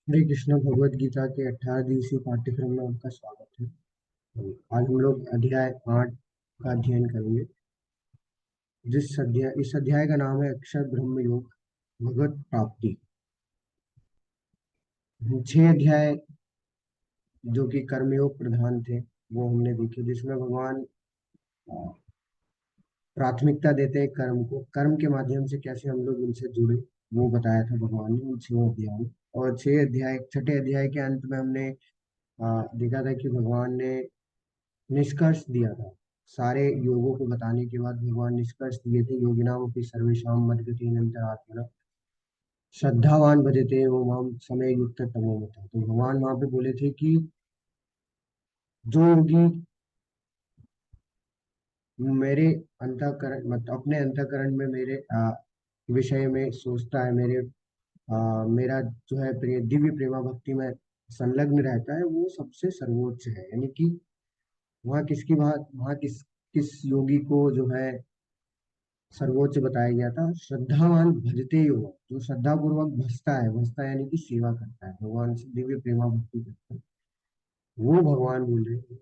हरे कृष्ण भगवद गीता के 18 दिवसीय पाठ्यक्रम में आपका स्वागत है। आज हम लोग अध्याय 8 का अध्ययन करेंगे। इस अध्याय का नाम है अक्षर ब्रह्म योग भगवत प्राप्ति। 6 अध्याय जो कि कर्मयोग प्रधान थे वो हमने देखे, जिसमें भगवान अ, प्राथमिकता देते हैं कर्म को। कर्म के माध्यम से कैसे हम लोग उनसे जुड़े वो बताया था भगवान ने उन 6 अध्याय में। और 6 अध्याय, छठे अध्याय के अंत में हमने देखा था कि भगवान ने निष्कर्ष दिया था। सारे योगों को बताने के बाद भगवान निष्कर्ष दिए थे, योगिनाम अपि सर्वेषां मद्गतेन अंतरात्मना श्रद्धावान भजते वो माम समय युक्त तमो मत। तो भगवान वहां पे बोले थे कि जो योगी मेरे अंतःकरण मतलब अपने अंतःकरण में मेरे विषय में सोचता है, मेरा जो है दिव्य प्रेमा भक्ति में संलग्न रहता है, वो सबसे सर्वोच्च है। यानी कि वहाँ किस योगी को जो है सर्वोच्च बताया गया था, श्रद्धावान भजते यो, जो श्रद्धा पूर्वक भजता यानी कि सेवा करता है, भगवान से दिव्य प्रेमा भक्ति करता है, वो भगवान बोल रहे हैं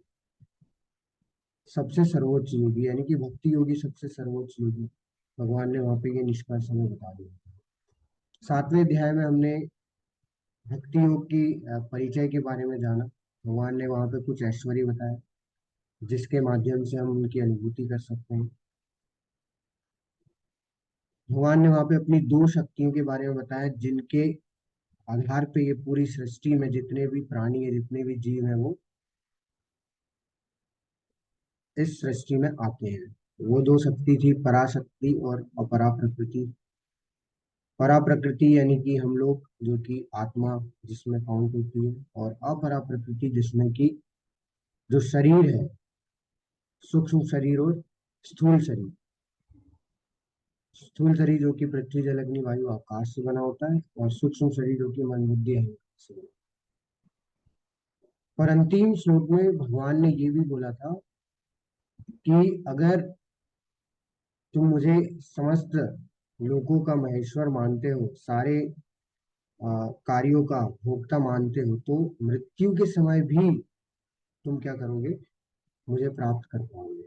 सबसे सर्वोच्च योगी, यानी कि भक्ति योगी सबसे सर्वोच्च योगी। भगवान ने वहां पे ये निष्कर्ष हमें बता दिया। 7वें अध्याय में हमने भक्ति योग की परिचय के बारे में जाना। भगवान ने वहां पे कुछ ऐश्वर्य बताया जिसके माध्यम से हम उनकी अनुभूति कर सकते हैं। भगवान ने वहां पे अपनी 2 शक्तियों के बारे में बताया जिनके आधार पे ये पूरी सृष्टि में जितने भी प्राणी है, जितने भी जीव है, वो इस सृष्टि में आते हैं। वो 2 शक्ति थी, पराशक्ति और अपरा प्रकृति। परा प्रकृति यानी कि हम लोग, जो कि आत्मा जिसमें काउंट होती है, और अपरा प्रकृति जिसमें कि जो शरीर है, सूक्ष्म शरीर और स्थूल शरीर। स्थूल शरीर जो कि पृथ्वी जल अग्नि वायु आकाश से बना होता है, और सूक्ष्म शरीर जो कि मन बुद्धि अहंकार से बना। और अंतिम श्लोक में भगवान ने ये भी बोला था कि अगर तुम मुझे समस्त लोगों का महेश्वर मानते हो, सारे कार्यों का भोक्ता मानते हो, तो मृत्यु के समय भी तुम क्या करोगे, मुझे प्राप्त कर पाओगे।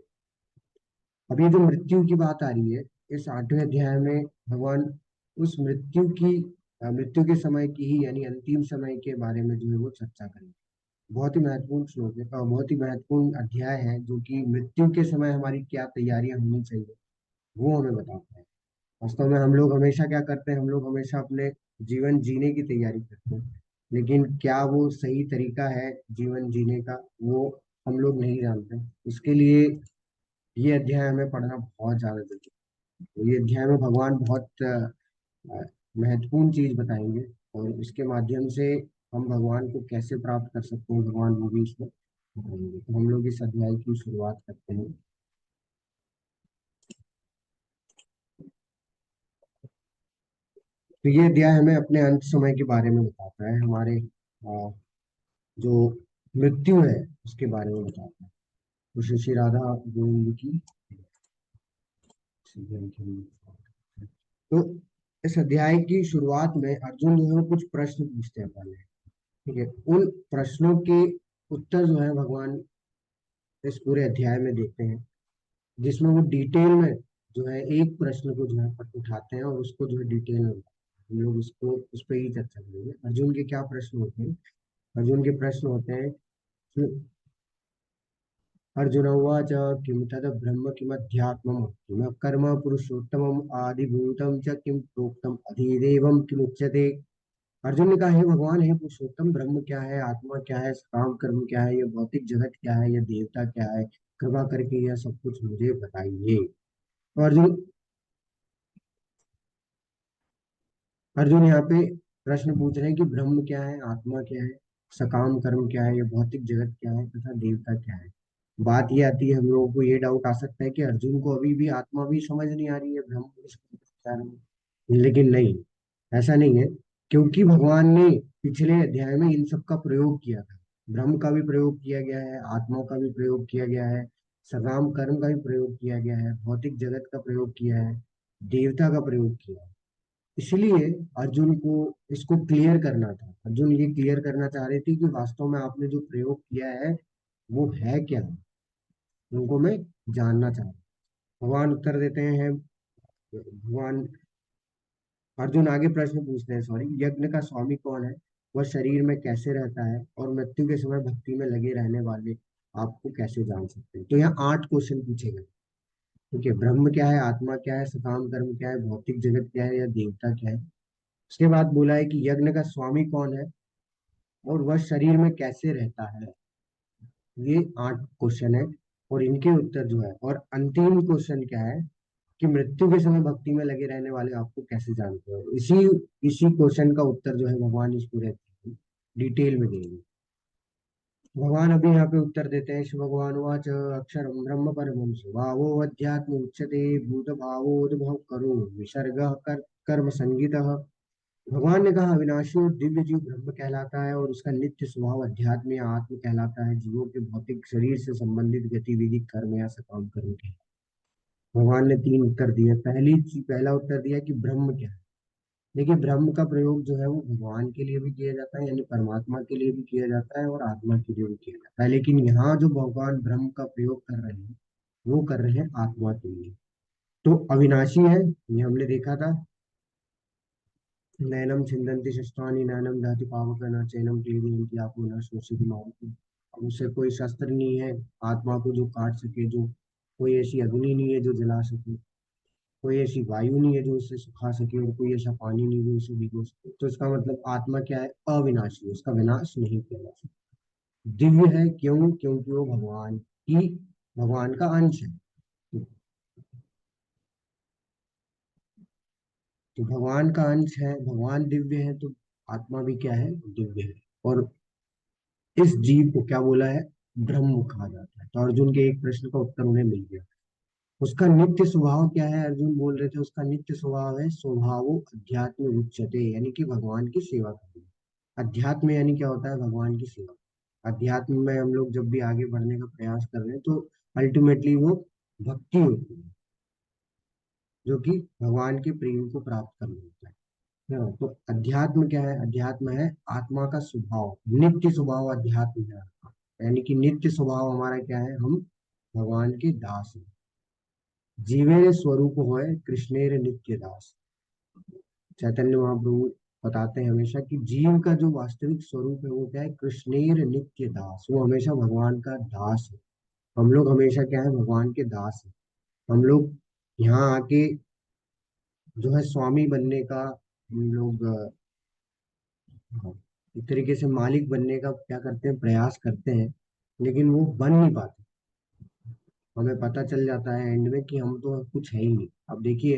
अभी जो मृत्यु की बात आ रही है इस 8वें अध्याय में, भगवान उस मृत्यु के समय की ही, यानी अंतिम समय के बारे में जो है वो चर्चा करेंगे। बहुत ही महत्वपूर्ण श्लोक है, बहुत ही महत्वपूर्ण अध्याय है, जो कि मृत्यु के समय हमारी क्या तैयारियां होनी चाहिए वो हमें बताता है। वास्तव में हम लोग हमेशा क्या करते हैं, हम लोग हमेशा अपने जीवन जीने की तैयारी करते हैं, लेकिन क्या वो सही तरीका है जीवन जीने का, वो हम लोग नहीं जानते। उसके लिए ये अध्याय हमें पढ़ना बहुत ज्यादा जरूरी है। तो ये अध्याय में भगवान बहुत महत्वपूर्ण चीज बताएंगे, और इसके माध्यम से हम भगवान को कैसे प्राप्त कर सकते हैं, भगवान वो भी इसमें बताएंगे। तो हम लोग इस अध्याय की शुरुआत करते हैं। तो ये अध्याय हमें अपने अंत समय के बारे में बताता है, हमारे जो मृत्यु है उसके बारे में बताता है। तो श्री श्री राधा गोविंद की। तो इस अध्याय की शुरुआत में अर्जुन जो है वो कुछ प्रश्न पूछते हैं पहले। ठीक है, उन प्रश्नों के उत्तर जो है भगवान इस पूरे अध्याय में देते हैं, जिसमें वो डिटेल में जो है एक प्रश्न को जो है उठाते हैं और उसको जो है डिटेल में बताते हैं। हम लोग उसको उस पर ही चर्चा करेंगे। अर्जुन के क्या प्रश्न होते हैं। अर्जुन के प्रश्न होते हैं कि अर्जुन उवाच किं तद ब्रह्म किमध्यात्मम् किम कर्म पुरुषोत्तमम् आदिभूतं च किं प्रोक्तम् अधिदेवं किमुच्यते। अर्जुन ने कहा, हे भगवान, हे पुरुषोत्तम, ब्रह्म क्या है, आत्मा क्या है, काम कर्म क्या है, ये भौतिक जगत क्या है, ये देवता क्या है, कृपा करके यह सब कुछ मुझे बताइए। तो अर्जुन यहाँ पे प्रश्न पूछ रहे हैं कि ब्रह्म क्या है, आत्मा क्या है, सकाम कर्म क्या है, ये भौतिक जगत क्या है, तथा देवता क्या है। बात ये आती है, हम लोगों को ये डाउट आ सकता है कि अर्जुन को अभी भी आत्मा भी समझ नहीं आ रही है, ब्रह्म भी समझ नहीं आ रही है। लेकिन नहीं, ऐसा नहीं है, क्योंकि भगवान ने पिछले अध्याय में इन सब का प्रयोग किया था। ब्रह्म का भी प्रयोग किया गया है, आत्मा का भी प्रयोग किया गया है, सकाम कर्म का भी प्रयोग किया गया है, भौतिक जगत का प्रयोग किया है, देवता का प्रयोग किया है। इसलिए अर्जुन को इसको क्लियर करना था। अर्जुन ये क्लियर करना चाह रहे थे कि वास्तव में आपने जो प्रयोग किया है वो है क्या, उनको मैं जानना चाहता हूँ। भगवान उत्तर देते हैं, भगवान अर्जुन आगे प्रश्न पूछते हैं, सॉरी, यज्ञ का स्वामी कौन है, वह शरीर में कैसे रहता है, और मृत्यु के समय भक्ति में लगे रहने वाले आपको कैसे जान सकते हैं। तो यहाँ 8 क्वेश्चन पूछे गए। ठीक है, ब्रह्म क्या है, आत्मा क्या है, सकाम कर्म क्या है, भौतिक जगत क्या है, या देवता क्या है। उसके बाद बोला है कि यज्ञ का स्वामी कौन है और वह शरीर में कैसे रहता है। ये 8 क्वेश्चन है और इनके उत्तर जो है, और अंतिम क्वेश्चन क्या है कि मृत्यु के समय भक्ति में लगे रहने वाले आपको कैसे जानते हो। इसी इसी क्वेश्चन का उत्तर जो है भगवान इस पूरे डिटेल में देंगे। भगवान अभी यहाँ पे उत्तर देते हैं। शिव भगवान वाच अक्षरम ब्रह्म परमं स्वभावो अध्यात्म उच्यते भूत भावोद्भव करो विसर्ग कर्म संगीतः। भगवान ने कहा अविनाशी और दिव्य जीव ब्रह्म कहलाता है और उसका नित्य स्वभाव अध्यात्म या आत्म कहलाता है। जीवों के भौतिक शरीर से संबंधित गतिविधि कर्म या सकाम कर्म के। भगवान ने 3 उत्तर दिए। पहला उत्तर दिया कि ब्रह्म क्या है। देखिए, ब्रह्म का प्रयोग जो है वो भगवान के लिए भी किया जाता है, यानी परमात्मा के लिए भी किया जाता है और आत्मा के लिए भी किया जाता है, लेकिन यहाँ जो भगवान ब्रह्म का प्रयोग कर रहे हैं वो कर रहे हैं आत्मा के लिए। तो अविनाशी है, ये हमने देखा था। नैनम छिन्दन्ति शस्त्राणि नैनम दहति पावक न चैनम क्लेदयन्ति आपो न शोषयति मारुतम्। अब उसे कोई शस्त्र नहीं है आत्मा को जो काट सके, जो कोई ऐसी अग्नि नहीं है जो जला सके, कोई ऐसी वायु नहीं है जो उसे सुखा सके, और कोई ऐसा पानी नहीं जो उसे भिगो सके। तो इसका मतलब आत्मा क्या है, अविनाशी है, उसका विनाश नहीं किया जा सकता। दिव्य है, क्यों, क्योंकि वो भगवान का अंश है। तो भगवान का अंश है, भगवान दिव्य है, तो आत्मा भी क्या है, दिव्य है। और इस जीव को क्या बोला है, ब्रह्म कहा जाता है। तो अर्जुन के एक प्रश्न का उत्तर उन्हें मिल गया। उसका नित्य स्वभाव क्या है, अर्जुन बोल रहे थे उसका नित्य स्वभाव है स्वभावो अध्यात्म उच्यते, यानी कि भगवान की सेवा करना। अध्यात्म यानी क्या होता है, भगवान की सेवा। अध्यात्म में हम लोग जब भी आगे बढ़ने का प्रयास कर रहे हैं तो अल्टीमेटली वो भक्ति होती है, जो कि भगवान के प्रेम को प्राप्त करना होता है ना। तो अध्यात्म क्या है, अध्यात्म है आत्मा का स्वभाव, नित्य स्वभाव अध्यात्म है। यानी कि नित्य स्वभाव हमारा क्या है, हम भगवान के दास हैं। जीवेर स्वरूप होए कृष्णेर नित्य दास। चैतन्य महाप्रभु बताते हैं हमेशा कि जीव का जो वास्तविक स्वरूप है वो क्या है, कृष्णेर नित्य दास, वो हमेशा भगवान का दास है। हम लोग हमेशा क्या है, भगवान के दास हैं। हम लोग यहाँ आके जो है स्वामी बनने का, हम लोग हाँ, एक तरीके से मालिक बनने का क्या करते हैं, प्रयास करते हैं, लेकिन वो बन नहीं पाते। हमें पता चल जाता है एंड में कि हम तो कुछ है ही नहीं। अब देखिए,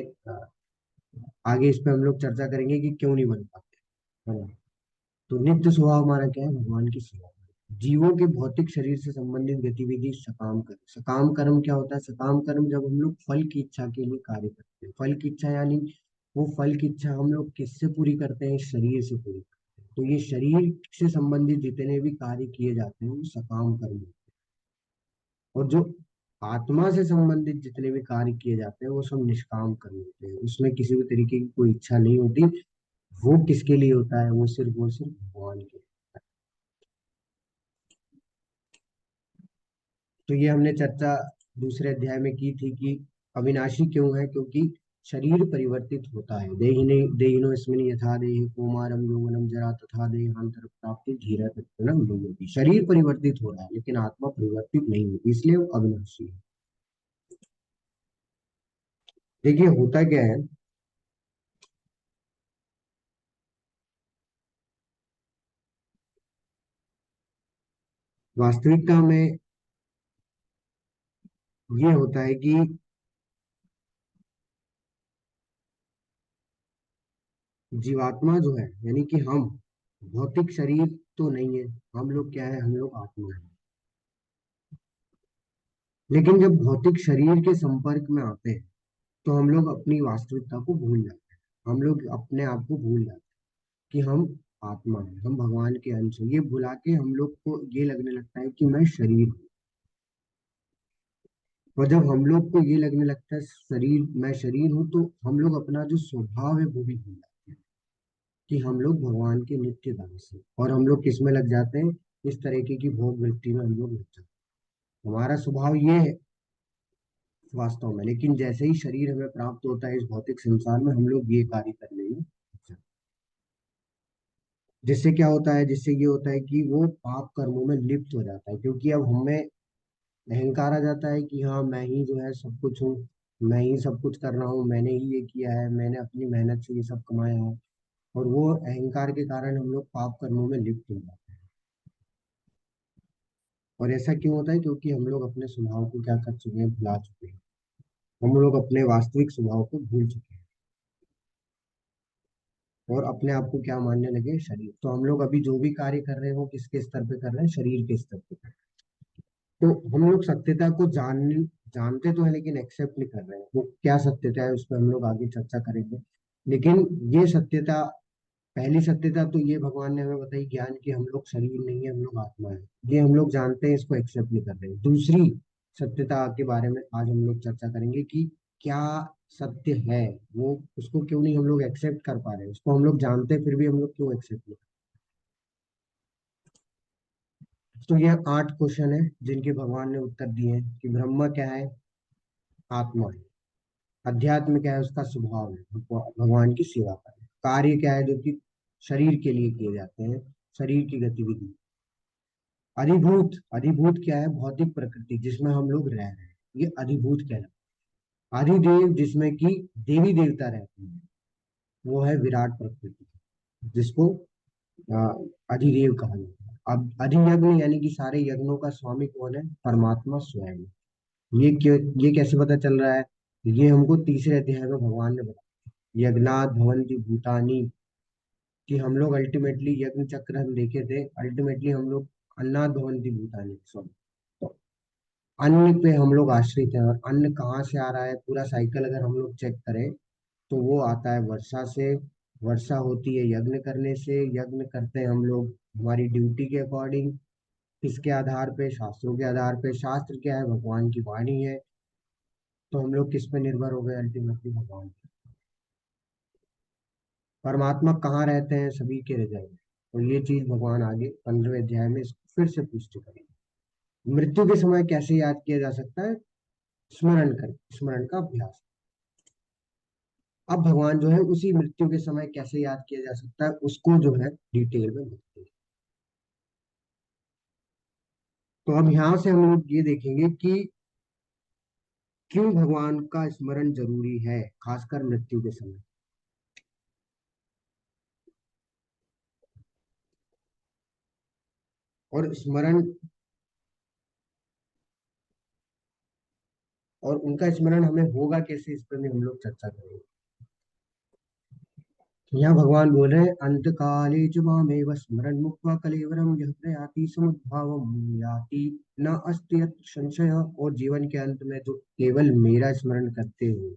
आगे इस पे हम लोग चर्चा करेंगे कि क्यों नहीं बन पाते, है ना। तो नित्य स्वभाव हमारा क्या है, भगवान की सेवा। जीवों के भौतिक शरीर से संबंधित गतिविधि सकाम कर्म। सकाम कर्म क्या होता है, सकाम कर्म जब हम लोग फल की इच्छा के लिए कार्य करते हैं। फल की इच्छा यानी वो फल की इच्छा हम लोग किससे पूरी करते हैं, शरीर से पूरी करते हैं। तो ये शरीर से संबंधित जितने भी कार्य किए जाते हैं वो सकाम कर्म होते हैं। और जो आत्मा से संबंधित जितने भी कार्य किए जाते हैं वो सब निष्काम कर्म होते हैं, उसमें किसी भी तरीके की कोई इच्छा नहीं होती। वो किसके लिए होता है, वो सिर्फ भगवान के लिए। तो ये हमने चर्चा दूसरे अध्याय में की थी कि अविनाशी क्यों है, क्योंकि शरीर परिवर्तित होता है। देहिने देहिनो अस्मिन् यथा देहि कौमारम यौवनम जरा तथा देहांतर प्राप्ति धीरा तत्परम भवति। शरीर परिवर्तित हो रहा है लेकिन आत्मा परिवर्तित नहीं होती, इसलिए वो अविनाशी है। देखिए होता क्या है, वास्तविकता में ये होता है कि जीवात्मा जो है, यानी कि हम, भौतिक शरीर तो नहीं है। हम लोग क्या है, हम लोग आत्मा है। लेकिन जब भौतिक शरीर के संपर्क में आते हैं तो हम लोग अपनी वास्तविकता को भूल जाते हैं। हम लोग अपने आप को भूल जाते हैं कि हम आत्मा है, हम भगवान के अंश हैं। ये भुला के हम लोग को ये लगने लगता है कि मैं शरीर हूँ। और जब हम लोग को ये लगने लगता है शरीर, मैं शरीर हूँ, तो हम लोग अपना जो स्वभाव है वो भी भूल जाते हैं। कि हम लोग भगवान के नित्य दास हैं और हम लोग किस में लग जाते हैं, इस तरीके की भोग वृत्ति में हम लोग लग जाते हैं। हमारा स्वभाव ये है वास्तव में, लेकिन जैसे ही शरीर हमें प्राप्त होता है इस भौतिक संसार में, हम लोग ये कार्य करने में लग जाते हैं। जिससे क्या होता है, जिससे ये होता है कि वो पाप कर्मों में लिप्त हो जाता है, क्योंकि अब हमें अहंकार आ जाता है कि हाँ मैं ही जो है सब कुछ हूँ, मैं ही सब कुछ कर रहा हूँ, मैंने ही ये किया है, मैंने अपनी मेहनत से ये सब कमाया है। और वो अहंकार के कारण हम लोग पाप कर्मों में लिप्त हो जाते हैं। और ऐसा क्यों होता है, क्योंकि हम लोग अपने स्वभाव को क्या कर चुके हैं, भुला चुके हैं। हम लोग अपने वास्तविक स्वभाव को भूल चुके हैं और अपने आप को क्या मानने लगे, शरीर। तो हम लोग अभी जो भी कार्य कर रहे हैं वो किसके स्तर पे कर रहे हैं, शरीर के स्तर पे कर रहे हैं। तो हम लोग सत्यता को जानते तो है, लेकिन एक्सेप्ट नहीं कर रहे हैं। वो क्या सत्यता है उस पर हम लोग आगे चर्चा करेंगे। लेकिन ये सत्यता, पहली सत्यता तो ये भगवान ने हमें बताई ज्ञान की, हम लोग शरीर नहीं है, हम लोग आत्मा है। ये हम लोग जानते हैं, इसको एक्सेप्ट नहीं कर रहे हैं। दूसरी सत्यता के बारे में आज हम लोग चर्चा करेंगे कि क्या सत्य है, वो उसको क्यों नहीं हम लोग एक्सेप्ट कर पा रहे हैं। उसको हम लोग जानते हैं फिर भी हम लोग क्यों एक्सेप्ट नहीं। तो ये 8 क्वेश्चन है जिनके भगवान ने उत्तर दिए हैं कि ब्रह्म क्या है, आत्मा है। अध्यात्म क्या है, उसका स्वभाव है, भगवान की सेवा करें। कार्य क्या है, जो कि शरीर के लिए किए जाते हैं, शरीर की गतिविधि। अधिभूत, अधिभूत क्या है, भौतिक प्रकृति जिसमें हम लोग रह रहे हैं, ये अधिभूत कहलाता है। अधिदेव जिसमें कि देवी देवता रहते हैं, वो है विराट प्रकृति, जिसको अ, अधिदेव कहा जाता है। अब अधियज्ञ यानी कि सारे यज्ञों का स्वामी कौन है, परमात्मा स्वयं। ये क्यों, ये कैसे पता चल रहा है, ये हमको तीसरे अध्याय में भगवान ने बताया। यज्ञात भवन्ति भूतानि, कि हम लोग अल्टीमेटली यज्ञ चक्र हम देखे थे, अल्टीमेटली हम लोग अन्नाद भवन्ति भूतानि, सॉरी, तो अन्न पे हम लोग आश्रित हैं। और अन्न कहाँ से आ रहा है, पूरा साइकिल अगर हम लोग चेक करें तो वो आता है वर्षा से। वर्षा होती है यज्ञ करने से, यज्ञ करते हैं हम लोग हमारी ड्यूटी के अकॉर्डिंग। किसके आधार पे, शास्त्रों के आधार पे। शास्त्र क्या है, भगवान की वाणी है। तो हम लोग किस पे निर्भर हो गए, अल्टीमेटली भगवान पे। परमात्मा कहाँ रहते हैं, सभी के हृदय में। और ये चीज भगवान आगे 15वें अध्याय में इसको फिर से पुष्टि करेंगे। मृत्यु के समय कैसे याद किया जा सकता है, स्मरण कर, स्मरण का अभ्यास। अब भगवान जो है उसी मृत्यु के समय कैसे याद किया जा सकता है उसको जो है डिटेल में बताते हैं। तो अब यहाँ से हम लोग ये देखेंगे कि क्यों भगवान का स्मरण जरूरी है, खासकर मृत्यु के समय। और स्मरण, और उनका स्मरण हमें होगा कैसे, इस पर भी हम लोग चर्चा करेंगे। यहाँ भगवान बोल रहे हैं, अंत काले च मामेव स्मरन् मुक्त्वा कलेवरं यः प्रयाति समुद्भावं याति न अस्ति यत्र संशय। और जीवन के अंत में जो केवल मेरा स्मरण करते हुए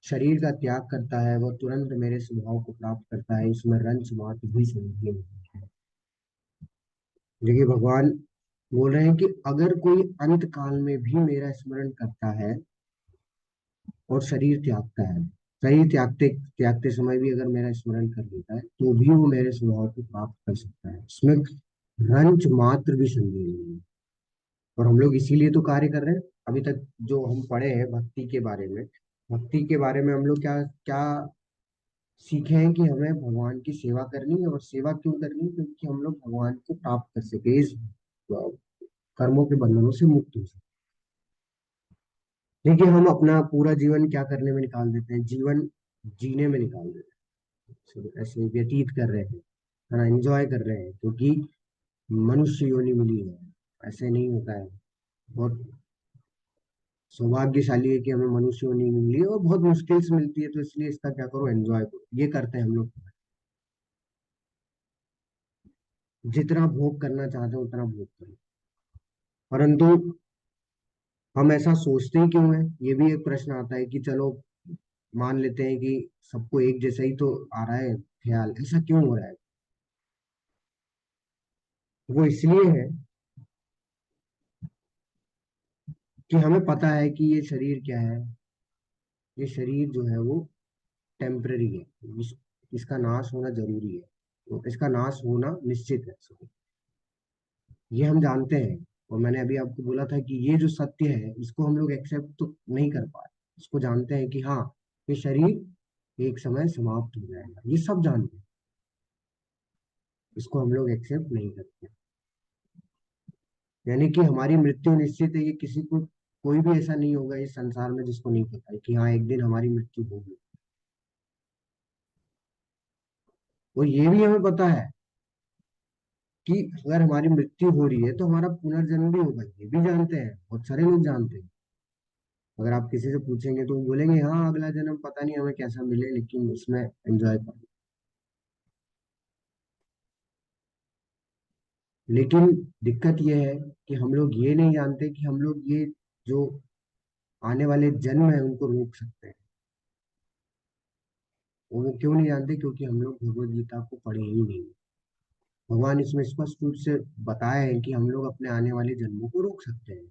शरीर का त्याग करता है, वह तुरंत मेरे स्वभाव को प्राप्त करता है, इसमें रंच मात्र भी संदेह नहीं है। देखिए भगवान बोल रहे हैं कि अगर कोई अंत काल में भी मेरा स्मरण करता है और शरीर त्यागता है, शरीर त्यागते त्यागते समय भी अगर मेरा स्मरण कर लेता है, तो भी वो मेरे स्वभाव को प्राप्त कर सकता है, इसमें रंच मात्र भी संदेह नहीं है। और हम लोग इसीलिए तो कार्य कर रहे हैं। अभी तक जो हम पढ़े हैं भक्ति के बारे में, भक्ति के बारे में हम लोग क्या क्या सीखे हैं कि हमें भगवान की सेवा करनी है। और सेवा क्यों करनी है, क्योंकि हम लोग भगवान को प्राप्त कर सके, इस कर्मों के बंधनों से मुक्त हो सके। देखिए हम अपना पूरा जीवन क्या करने में निकाल देते हैं, जीवन जीने में निकाल देते हैं, ऐसे व्यतीत कर रहे हैं, है ना, एंजॉय कर रहे हैं, क्योंकि मनुष्य योनि मिली है। ऐसे नहीं होता है। बहुत सौभाग्यशाली है कि हमें मनुष्य योनि मिली है, और बहुत मुश्किल से मिलती है, तो इसलिए इसका क्या करो, एंजॉय करो। ये करते हैं हम लोग, जितना भोग करना चाहते हैं उतना भोग करो। परंतु हम ऐसा सोचते ही क्यों है, ये भी एक प्रश्न आता है कि चलो मान लेते हैं कि सबको एक जैसा ही तो आ रहा है ख्याल, ऐसा क्यों हो रहा है। वो इसलिए है कि हमें पता है कि ये शरीर क्या है, ये शरीर जो है वो टेम्पररी है। इसका नाश होना जरूरी है, तो इसका नाश होना निश्चित है। ये हम जानते हैं। और मैंने अभी आपको बोला था कि ये जो सत्य है इसको हम लोग एक्सेप्ट तो नहीं कर पाए। इसको जानते हैं कि हाँ, ये शरीर एक समय समाप्त हो जाएगा, ये सब जानते हैं। इसको हम लोग एक्सेप्ट नहीं करते। यानी कि हमारी मृत्यु निश्चित है, ये किसी को, कोई भी ऐसा नहीं होगा इस संसार में जिसको नहीं पता है कि हाँ एक दिन हमारी मृत्यु होगी। और ये भी हमें पता है कि अगर हमारी मृत्यु हो रही है तो हमारा पुनर्जन्म भी होगा, ये भी जानते हैं, बहुत सारे लोग जानते हैं। अगर आप किसी से पूछेंगे तो वो बोलेंगे हाँ अगला जन्म पता नहीं हमें कैसा मिले, लेकिन उसमें एंजॉय करो। लेकिन दिक्कत ये है कि हम लोग ये नहीं जानते कि हम लोग ये जो आने वाले जन्म है उनको रोक सकते हैं। वो क्यों नहीं जानते? क्योंकि हम लोग भगवत गीता को पढ़े ही नहीं। भगवान इसमें स्पष्ट रूप से बताया है कि हम लोग अपने आने वाले जन्मों को रोक सकते हैं।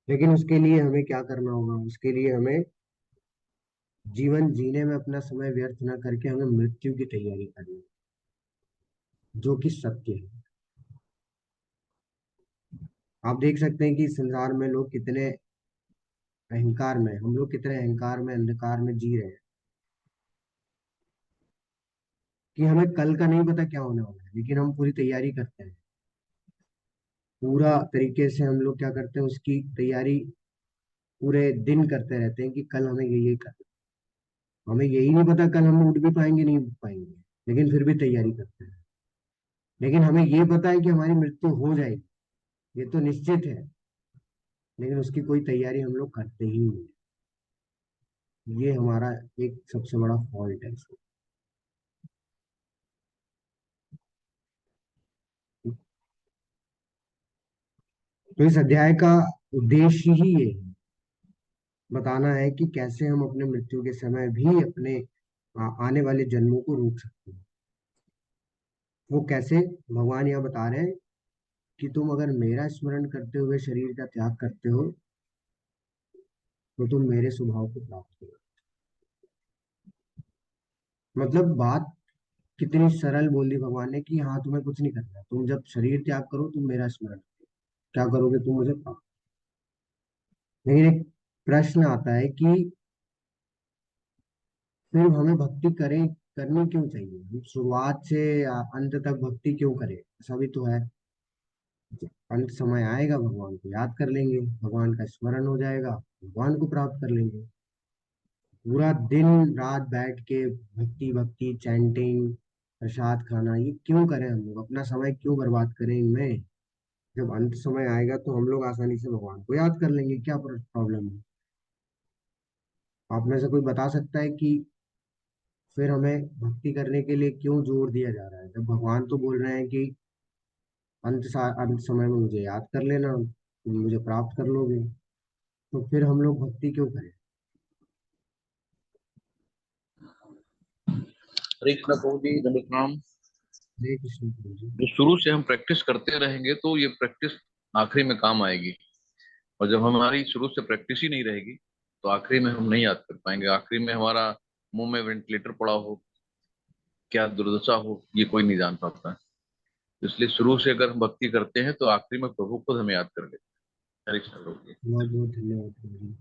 लेकिन उसके लिए हमें क्या करना होगा? उसके लिए हमें जीवन जीने में अपना समय व्यर्थ न करके हमें मृत्यु की तैयारी करनी है, जो कि सत्य है। आप देख सकते हैं कि संसार में लोग कितने अहंकार में, हम लोग कितने अहंकार में, अंधकार में जी रहे हैं कि हमें कल का नहीं पता क्या होने वाला है, लेकिन हम पूरी तैयारी करते हैं। पूरा तरीके से हम लोग क्या करते हैं, उसकी तैयारी पूरे दिन करते रहते हैं कि कल हमें ये करना है। हमें यही नहीं पता कल हम उठ भी पाएंगे नहीं उठ पाएंगे, लेकिन फिर भी तैयारी करते हैं। लेकिन हमें ये पता है कि हमारी मृत्यु हो जाएगी, ये तो निश्चित है, लेकिन उसकी कोई तैयारी हम लोग करते ही नहीं। ये हमारा एक सबसे बड़ा फॉल्ट है इसमें। तो इस अध्याय का उद्देश्य ही ये है, बताना है कि कैसे हम अपने मृत्यु के समय भी अपने आने वाले जन्मों को रोक सकते हैं। वो कैसे? भगवान यहाँ बता रहे हैं कि तुम अगर मेरा स्मरण करते हुए शरीर का त्याग करते हो तो तुम मेरे स्वभाव को प्राप्त करो। मतलब बात कितनी सरल बोली भगवान ने कि हाँ तुम्हें कुछ नहीं करना, तुम जब शरीर त्याग करो तुम मेरा स्मरण करो, क्या करोगे? तुम मुझे पाओ। लेकिन एक प्रश्न आता है कि फिर हमें भक्ति करें, करनी क्यों चाहिए? हम शुरुआत से अंत तक भक्ति क्यों करें? ऐसा भी तो है, अंत समय आएगा भगवान को याद कर लेंगे, भगवान का स्मरण हो जाएगा, भगवान को प्राप्त कर लेंगे। पूरा दिन रात बैठ के भक्ति भक्ति चैंटिंग, प्रसाद खाना, ये क्यों करें? हम लोग अपना समय क्यों बर्बाद करें इनमें? जब अंत समय आएगा तो हम लोग आसानी से भगवान को याद कर लेंगे, क्या प्रॉब्लम है? आप में से कोई बता सकता है कि फिर हमें भक्ति करने के लिए क्यों जोर दिया जा रहा है, जब भगवान तो बोल रहे हैं कि अंत समय में मुझे याद कर लेना, तुम मुझे प्राप्त कर लोगे, तो फिर हम लोग भक्ति क्यों करें? हरे कृष्ण प्रभु जी, दंड प्रणाम। हरे कृष्ण प्रभु जी। जो शुरू से हम प्रैक्टिस करते रहेंगे तो ये प्रैक्टिस आखिरी में काम आएगी। और जब हमारी शुरू से प्रैक्टिस ही नहीं रहेगी तो आखिरी में हम नहीं याद कर पाएंगे। आखिरी में हमारा मुंह में वेंटिलेटर पड़ा हो, क्या दुर्दशा हो, ये कोई नहीं जान पाता है। इसलिए शुरू से अगर हम भक्ति करते हैं तो आखिरी में प्रभु खुद हमें याद कर लेते हैं। हरे कृष्ण प्रभु जी। बहुत बहुत धन्यवाद प्रभु जी।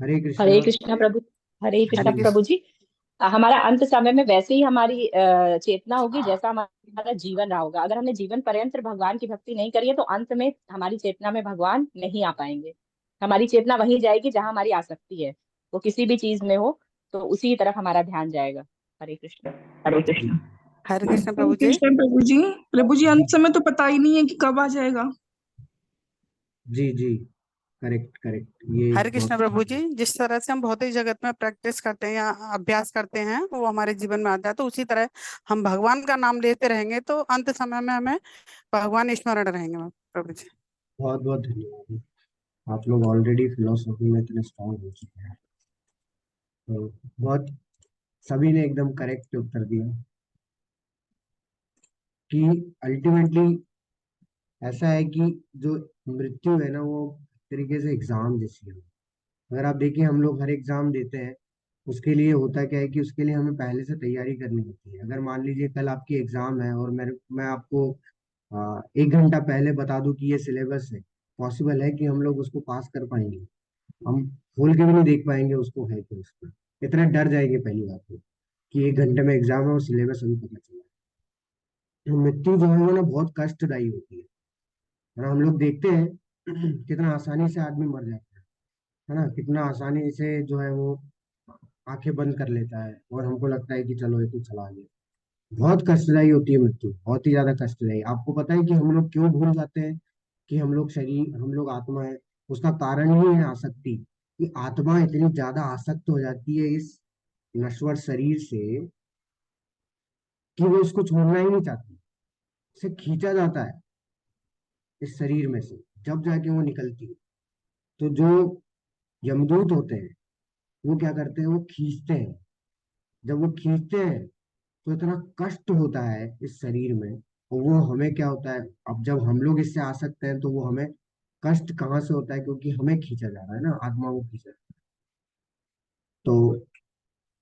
हरे हरे कृष्णा। कृष्णा प्रभु। हरे कृष्णा हरे हरे प्रभु कृष्ण। जी। हमारा अंत समय में वैसे ही हमारी चेतना होगी जैसा हमारा जीवन रहा होगा। अगर हमने जीवन पर्यंत भगवान की भक्ति नहीं करी है तो अंत में हमारी चेतना में भगवान नहीं आ पाएंगे। हमारी चेतना वहीं जाएगी जहां हमारी आसक्ति है, वो किसी भी चीज में हो तो उसी तरफ हमारा ध्यान जाएगा। हरे कृष्ण। हरे जी कृष्ण। हरे कृष्ण हरे प्रभु जी। कृष्ण प्रभु जी। प्रभु जी, अंत समय तो पता ही नहीं है कि कब आ जाएगा। जी जी, करेक्ट करेक्ट, ये हरे कृष्ण बहुत प्रभु जी। जिस तरह से हम भौतिक जगत में प्रैक्टिस करते हैं या अभ्यास करते हैं वो हमारे जीवन में आता है, तो उसी तरह हम भगवान का नाम लेते रहेंगे तो अंत समय में हमें भगवान स्मरण रहेंगे प्रभु जी। बहुत बहुत धन्यवाद। आप लोग ऑलरेडी फिलोसफी में इतने स्ट्रांग हो चुके हैं, तो बहुत, सभी ने एकदम करेक्ट उत्तर दिया कि अल्टीमेटली ऐसा है कि जो मृत्यु है ना वो एक तरीके से एग्जाम जैसी है। अगर आप देखिए हम लोग हर एग्जाम देते हैं उसके लिए होता क्या है कि उसके लिए हमें पहले से तैयारी करनी होती है। अगर मान लीजिए कल आपकी एग्जाम है और मैं आपको 1 घंटा पहले बता दूं कि ये सिलेबस है, पॉसिबल है कि हम लोग उसको पास कर पाएंगे? हम खोल के भी नहीं देख पाएंगे उसको, है कि उसमें इतना डर जाएंगे पहली बात तो, कि 1 घंटे में एग्जाम है और सिलेबस अभी पता चला। तो मृत्यु जो है वो ना बहुत कष्टदायी होती है ना। हम लोग देखते हैं कितना आसानी से आदमी मर जाता है ना, कितना आसानी से जो है वो आंखें बंद कर लेता है और हमको लगता है कि चलो ये तो चला गया। बहुत कष्टदायी होती है मृत्यु, बहुत ही ज्यादा कष्टदायी। आपको पता है कि हम लोग क्यों भूल जाते हैं कि हम लोग शरीर, हम लोग आत्मा है? उसका कारण ही है आसक्ति, कि आत्मा इतनी ज्यादा आसक्त हो जाती है इस नश्वर शरीर से कि वो इसको छोड़ना ही नहीं चाहती। उसे खींचा जाता है इस शरीर में से, जब जाके वो निकलती है। तो जो यमदूत होते हैं वो क्या करते हैं, वो खींचते हैं। जब वो खींचते हैं तो इतना कष्ट होता है इस शरीर में। और वो हमें क्या होता है, अब जब हम लोग इससे आसक्त हैं तो वो हमें कष्ट कहाँ से होता है, क्योंकि हमें खींचा जा रहा है ना, आत्मा को खींचा। तो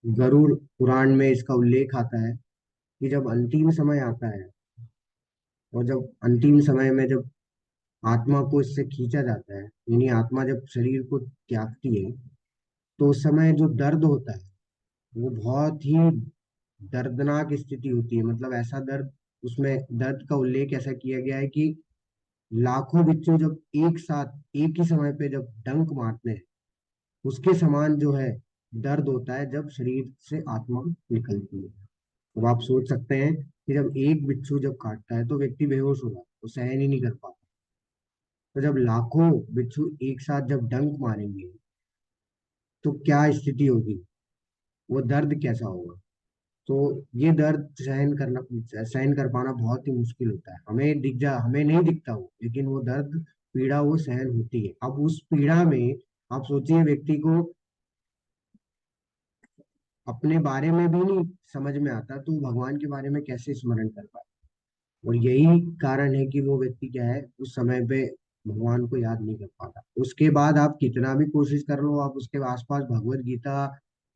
गरुड़ पुराण में इसका उल्लेख आता है कि जब अंतिम समय आता है और जब अंतिम समय में जब आत्मा को इससे खींचा जाता है, यानी आत्मा जब शरीर को त्यागती है, तो उस समय जो दर्द होता है वो बहुत ही दर्दनाक स्थिति होती है। मतलब ऐसा दर्द, उसमें दर्द का उल्लेख ऐसा किया गया है कि लाखों बिच्छू जब एक साथ एक ही समय पे जब डंक मारते हैं, उसके समान जो है दर्द होता है जब शरीर से आत्मा निकलती है। अब आप सोच सकते हैं कि जब एक बिच्छू जब काटता है तो व्यक्ति बेहोश हो जाता है, वो सहन ही नहीं कर पाता। तो जब लाखों बिच्छू एक साथ जब डंक मारेंगे तो क्या स्थिति होगी, वो दर्द कैसा होगा? तो ये दर्द सहन कर पाना बहुत ही मुश्किल होता है। हमें नहीं दिखता वो, लेकिन वो दर्द, पीड़ा वो सहन होती है। अब उस पीड़ा में आप सोचिए, व्यक्ति को अपने बारे में भी नहीं समझ में आता तो वो भगवान के बारे में कैसे स्मरण कर पाए? और यही कारण है कि वो व्यक्ति क्या है, उस समय पे भगवान को याद नहीं कर पाता। उसके बाद आप कितना भी कोशिश कर लो, आप उसके आसपास भगवत गीता,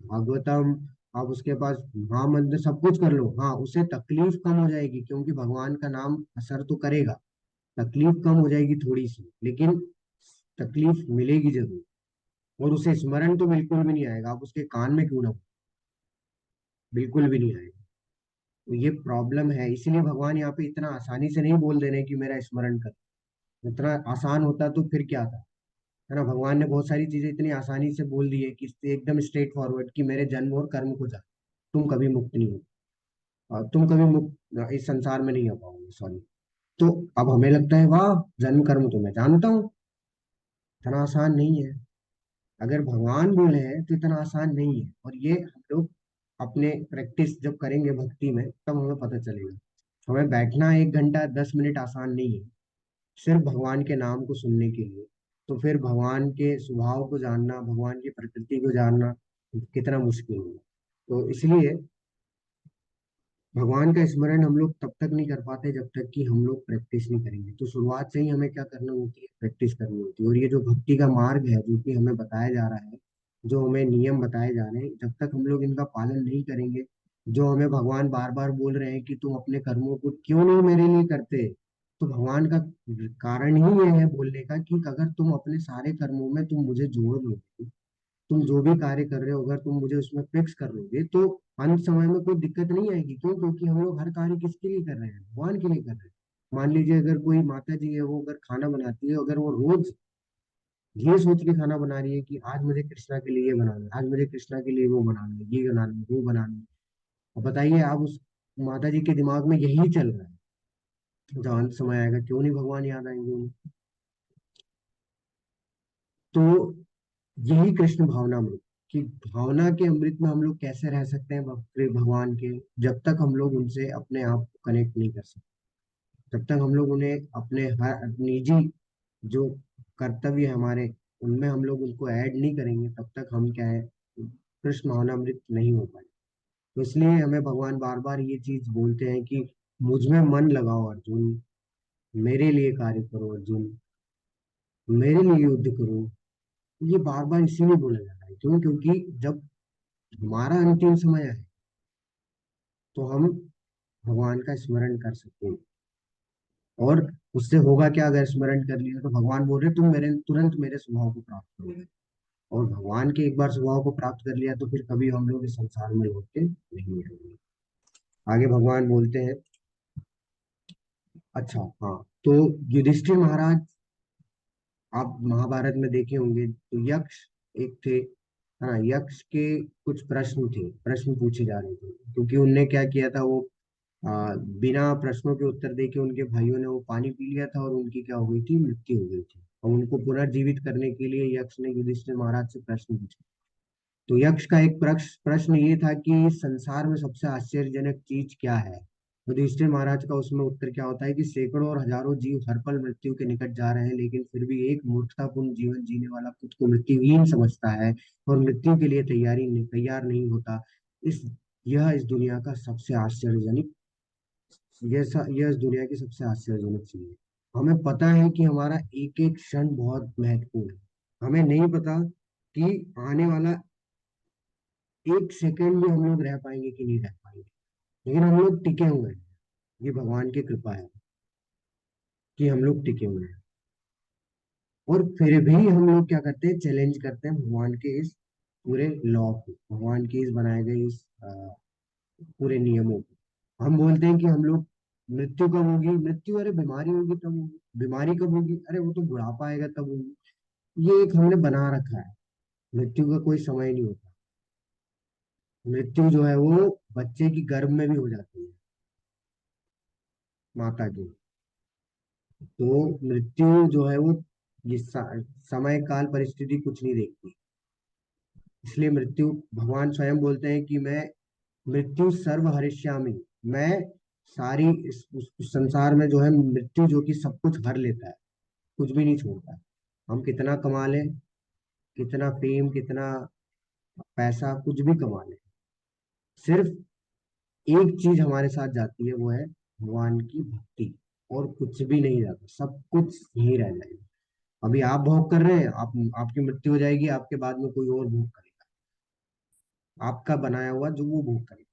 भागवतम, आप उसके पास महामंत्र सब कुछ कर लो, हाँ उसे तकलीफ कम हो जाएगी, क्योंकि भगवान का नाम असर तो करेगा। तकलीफ कम हो जाएगी थोड़ी सी, लेकिन तकलीफ मिलेगी जरूर। और उसे स्मरण तो बिल्कुल भी नहीं आएगा, आप उसके कान में क्यों ना हो, बिल्कुल भी नहीं आएगा। तो ये प्रॉब्लम है, इसीलिए भगवान यहाँ पे इतना आसानी से नहीं बोल दे रहे कि मेरा स्मरण कर। इतना आसान होता तो फिर क्या था, है ना? भगवान ने बहुत सारी चीजें इतनी आसानी से बोल दी है कि एकदम स्ट्रेट फॉरवर्ड, कि मेरे जन्म और कर्म को जान, तुम कभी मुक्त नहीं हो, और तुम कभी मुक्त इस संसार में नहीं आ पाओगे, सॉरी। तो अब हमें लगता है वाह, जन्म कर्म तो मैं जानता हूँ, इतना आसान नहीं है। अगर भगवान बोले हैं तो इतना आसान नहीं है। और ये हम लोग अपने प्रैक्टिस जब करेंगे भक्ति में तब हमें पता चलेगा। हमें बैठना 1 घंटा 10 मिनट आसान नहीं है, सिर्फ भगवान के नाम को सुनने के लिए। तो फिर भगवान के स्वभाव को जानना, भगवान की प्रकृति को जानना कितना मुश्किल होगा। तो इसलिए भगवान का स्मरण हम लोग तब तक नहीं कर पाते जब तक कि हम लोग प्रैक्टिस नहीं करेंगे। तो शुरुआत से ही हमें क्या करना होती है, प्रैक्टिस करनी होती है। और ये जो भक्ति का मार्ग है जो कि हमें बताया जा रहा है, जो हमें नियम बताए जा रहे हैं, जब तक हम लोग इनका पालन नहीं करेंगे, जो हमें भगवान बार बार बोल रहे हैं कि तुम अपने कर्मों को क्यों नहीं मेरे लिए करते, तो भगवान का कारण ही ये है बोलने का कि अगर तुम अपने सारे कर्मों में तुम मुझे जोड़ लोगे, तुम जो भी कार्य कर रहे हो अगर तुम मुझे उसमें फिक्स कर लोगे, तो अंत समय में कोई दिक्कत नहीं आएगी। क्यों? क्योंकि हम लोग हर कार्य किसके लिए कर रहे हैं, भगवान के लिए कर रहे हैं। मान लीजिए अगर कोई माता जी है, वो अगर खाना बनाती है, अगर वो रोज ये सोच के खाना बना रही है कि आज मुझे कृष्णा के लिए ये बनाना है, आज मुझे कृष्णा के लिए वो बनाना है, ये बनाना है, वो बनाना है, अब बताइए आप उस माता जी के दिमाग में यही चल रहा है, जब अंत समय आएगा क्यों नहीं भगवान याद आएंगे उन्हें? तो यही कृष्ण भावना अमृत, कि भावना के अमृत में हम लोग कैसे रह सकते हैं भगवान के, जब तक हम लोग उनसे अपने आप को कनेक्ट नहीं कर सकते, जब तक हम लोग उन्हें अपने हर निजी जो कर्तव्य है हमारे, उनमें हम लोग उनको ऐड नहीं करेंगे, तब तक हम क्या है, कृष्ण भावनामृत नहीं हो पाए। तो इसलिए हमें भगवान बार बार ये चीज बोलते हैं कि मुझ में मन लगाओ अर्जुन, मेरे लिए कार्य करो अर्जुन, मेरे लिए युद्ध करो। ये बार बार इसीलिए बोला जा रहा है, क्यों? क्योंकि जब हमारा अंतिम समय है तो हम भगवान का स्मरण कर सकते हैं। और उससे होगा क्या, अगर स्मरण कर लिया तो भगवान बोल रहे तुम मेरे तुरंत मेरे स्वभाव को प्राप्त करोगे। और भगवान के एक बार स्वभाव को प्राप्त कर लिया तो फिर कभी हम लोग इस संसार में लौट के नहीं आएंगे। आगे भगवान बोलते हैं, अच्छा हाँ, तो युधिष्ठिर महाराज, आप महाभारत में देखे होंगे तो यक्ष एक थे। हाँ, यक्ष के कुछ प्रश्न पूछे जा रहे थे, क्योंकि उनने क्या किया था, वो बिना प्रश्नों के उत्तर देके उनके भाइयों ने वो पानी पी लिया था और उनकी क्या हो गई थी, मृत्यु हो गई थी। और उनको पुनर्जीवित करने के लिए यक्ष ने युधिष्ठिर महाराज से प्रश्न पूछा। तो यक्ष का एक प्रश्न ये था कि इस संसार में सबसे आश्चर्यजनक चीज क्या है। युधिष्ठिर महाराज का उसमें उत्तर क्या होता है कि सैकड़ों और हजारों जीव हर पल मृत्यु के निकट जा रहे हैं, लेकिन फिर भी एक मूर्खतापूर्ण जीवन जीने वाला खुद को मृत्युहीन समझता है और मृत्यु के लिए तैयार नहीं होता। इस यह इस दुनिया का सबसे आश्चर्यजनक यह इस दुनिया की सबसे आश्चर्यजनक चीज है। हमें पता है कि हमारा एक एक क्षण बहुत महत्वपूर्ण है। हमें नहीं पता कि आने वाला एक सेकंड भी हम लोग रह पाएंगे कि नहीं रह पाएंगे, लेकिन हम लोग टिके हुए हैं। ये भगवान की कृपा है कि हम लोग टिके हुए हैं। और फिर भी हम लोग क्या करते हैं, चैलेंज करते हैं भगवान के इस पूरे लॉ को, भगवान के इस बनाए गए इस पूरे नियमों को। हम बोलते हैं कि हम लोग, मृत्यु कब होगी, मृत्यु अरे बीमारी होगी तब होगी, बीमारी कब होगी, अरे वो तो बुढ़ापा आएगा तब होगी। ये एक हमने बना रखा है। मृत्यु का कोई समय नहीं होता। मृत्यु जो है वो बच्चे की गर्भ में भी हो जाती है, माता की। तो मृत्यु जो है वो ये समय काल परिस्थिति कुछ नहीं देखती। इसलिए मृत्यु, भगवान स्वयं बोलते हैं कि मैं मृत्यु सर्व हरिष्यामि, मैं सारी उस संसार में जो है मृत्यु जो कि सब कुछ हर लेता है, कुछ भी नहीं छोड़ता है। हम कितना कमा लें, कितना फेम, कितना पैसा, कुछ भी कमा लें, सिर्फ एक चीज हमारे साथ जाती है, वो है भगवान की भक्ति। और कुछ भी नहीं जाता, सब कुछ यही रह जाएगा। अभी आप भोग कर रहे हैं, आपकी मृत्यु हो जाएगी, आपके बाद में कोई और भोग करेगा, आपका बनाया हुआ जो वो भोग करेगा,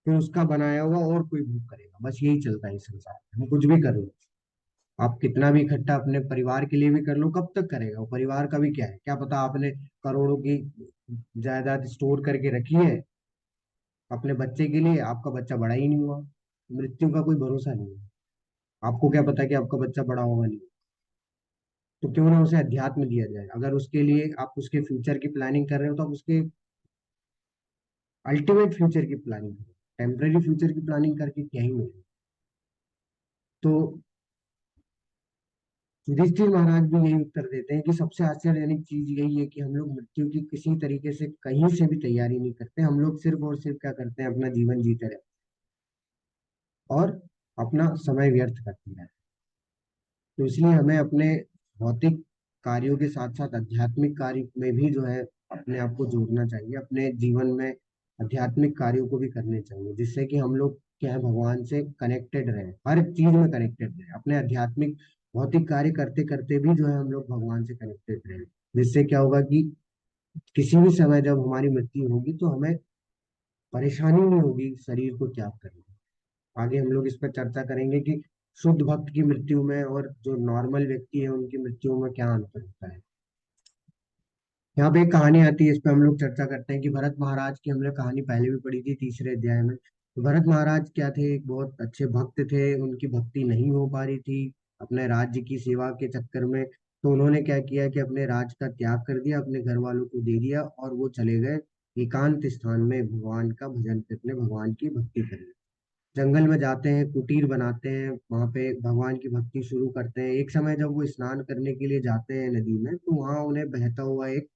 फिर उसका बनाया हुआ और कोई भोग करेगा। बस यही चलता है इस संसार में। हम कुछ भी कर लो, आप कितना भी इकट्ठा अपने परिवार के लिए भी कर लो, कब तक करेगा वो, परिवार का भी क्या है, क्या पता आपने करोड़ों की जायदाद स्टोर करके रखी है अपने बच्चे के लिए, आपका बच्चा बड़ा ही नहीं हुआ। मृत्यु का कोई भरोसा नहीं है। आपको क्या पता कि आपका बच्चा बड़ा होगा नहीं। तो क्यों ना उसे अध्यात्म दिया जाए। अगर उसके लिए आप उसके फ्यूचर की प्लानिंग कर रहे हो तो आप उसके अल्टीमेट फ्यूचर की प्लानिंग करो। टेम्पररी फ्यूचर की प्लानिंग करके क्या ही मिलेगा। तो युधिष्ठिर महाराज भी यही उत्तर देते हैं कि सबसे आश्चर्यजनक चीज यही है कि हम लोग मृत्यु की किसी तरीके से कहीं से भी तैयारी नहीं करते। हम लोग सिर्फ और सिर्फ क्या करते हैं, अपना जीवन जीते रहते हैं और अपना समय व्यर्थ करते हैं। तो इसलिए हमें अपने भौतिक कार्यों के साथ साथ आध्यात्मिक कार्य में भी जो है अपने आप को जोड़ना चाहिए। अपने जीवन में आध्यात्मिक कार्यों को भी करने चाहिए, जिससे कि हम लोग क्या है, भगवान से कनेक्टेड रहे, हर चीज में कनेक्टेड रहे। अपने आध्यात्मिक भौतिक कार्य करते करते भी जो है हम लोग भगवान से कनेक्टेड रहे। जिससे क्या होगा कि किसी भी समय जब हमारी मृत्यु होगी तो हमें परेशानी नहीं होगी शरीर को त्याग करने में। आगे हम लोग इस पर चर्चा करेंगे कि शुद्ध भक्त की मृत्यु में और जो नॉर्मल व्यक्ति है उनकी मृत्यु में क्या अंतर होता है। यहाँ पे एक कहानी आती है, इस पे हम लोग चर्चा करते हैं कि भरत महाराज की हमने कहानी पहले भी पढ़ी थी, तीसरे अध्याय में। तो भरत महाराज क्या थे, एक बहुत अच्छे भक्त थे। उनकी भक्ति नहीं हो पा रही थी अपने राज्य की सेवा के चक्कर में। तो उन्होंने क्या किया कि अपने राज का त्याग कर दिया, अपने घर वालों को दे दिया और वो चले गए एकांत स्थान में भगवान का भजन करने, भगवान की भक्ति करने। जंगल में जाते हैं, कुटीर बनाते हैं, वहां पे भगवान की भक्ति शुरू करते हैं। एक समय जब वो स्नान करने के लिए जाते हैं नदी में, तो वहां उन्हें बहता हुआ एक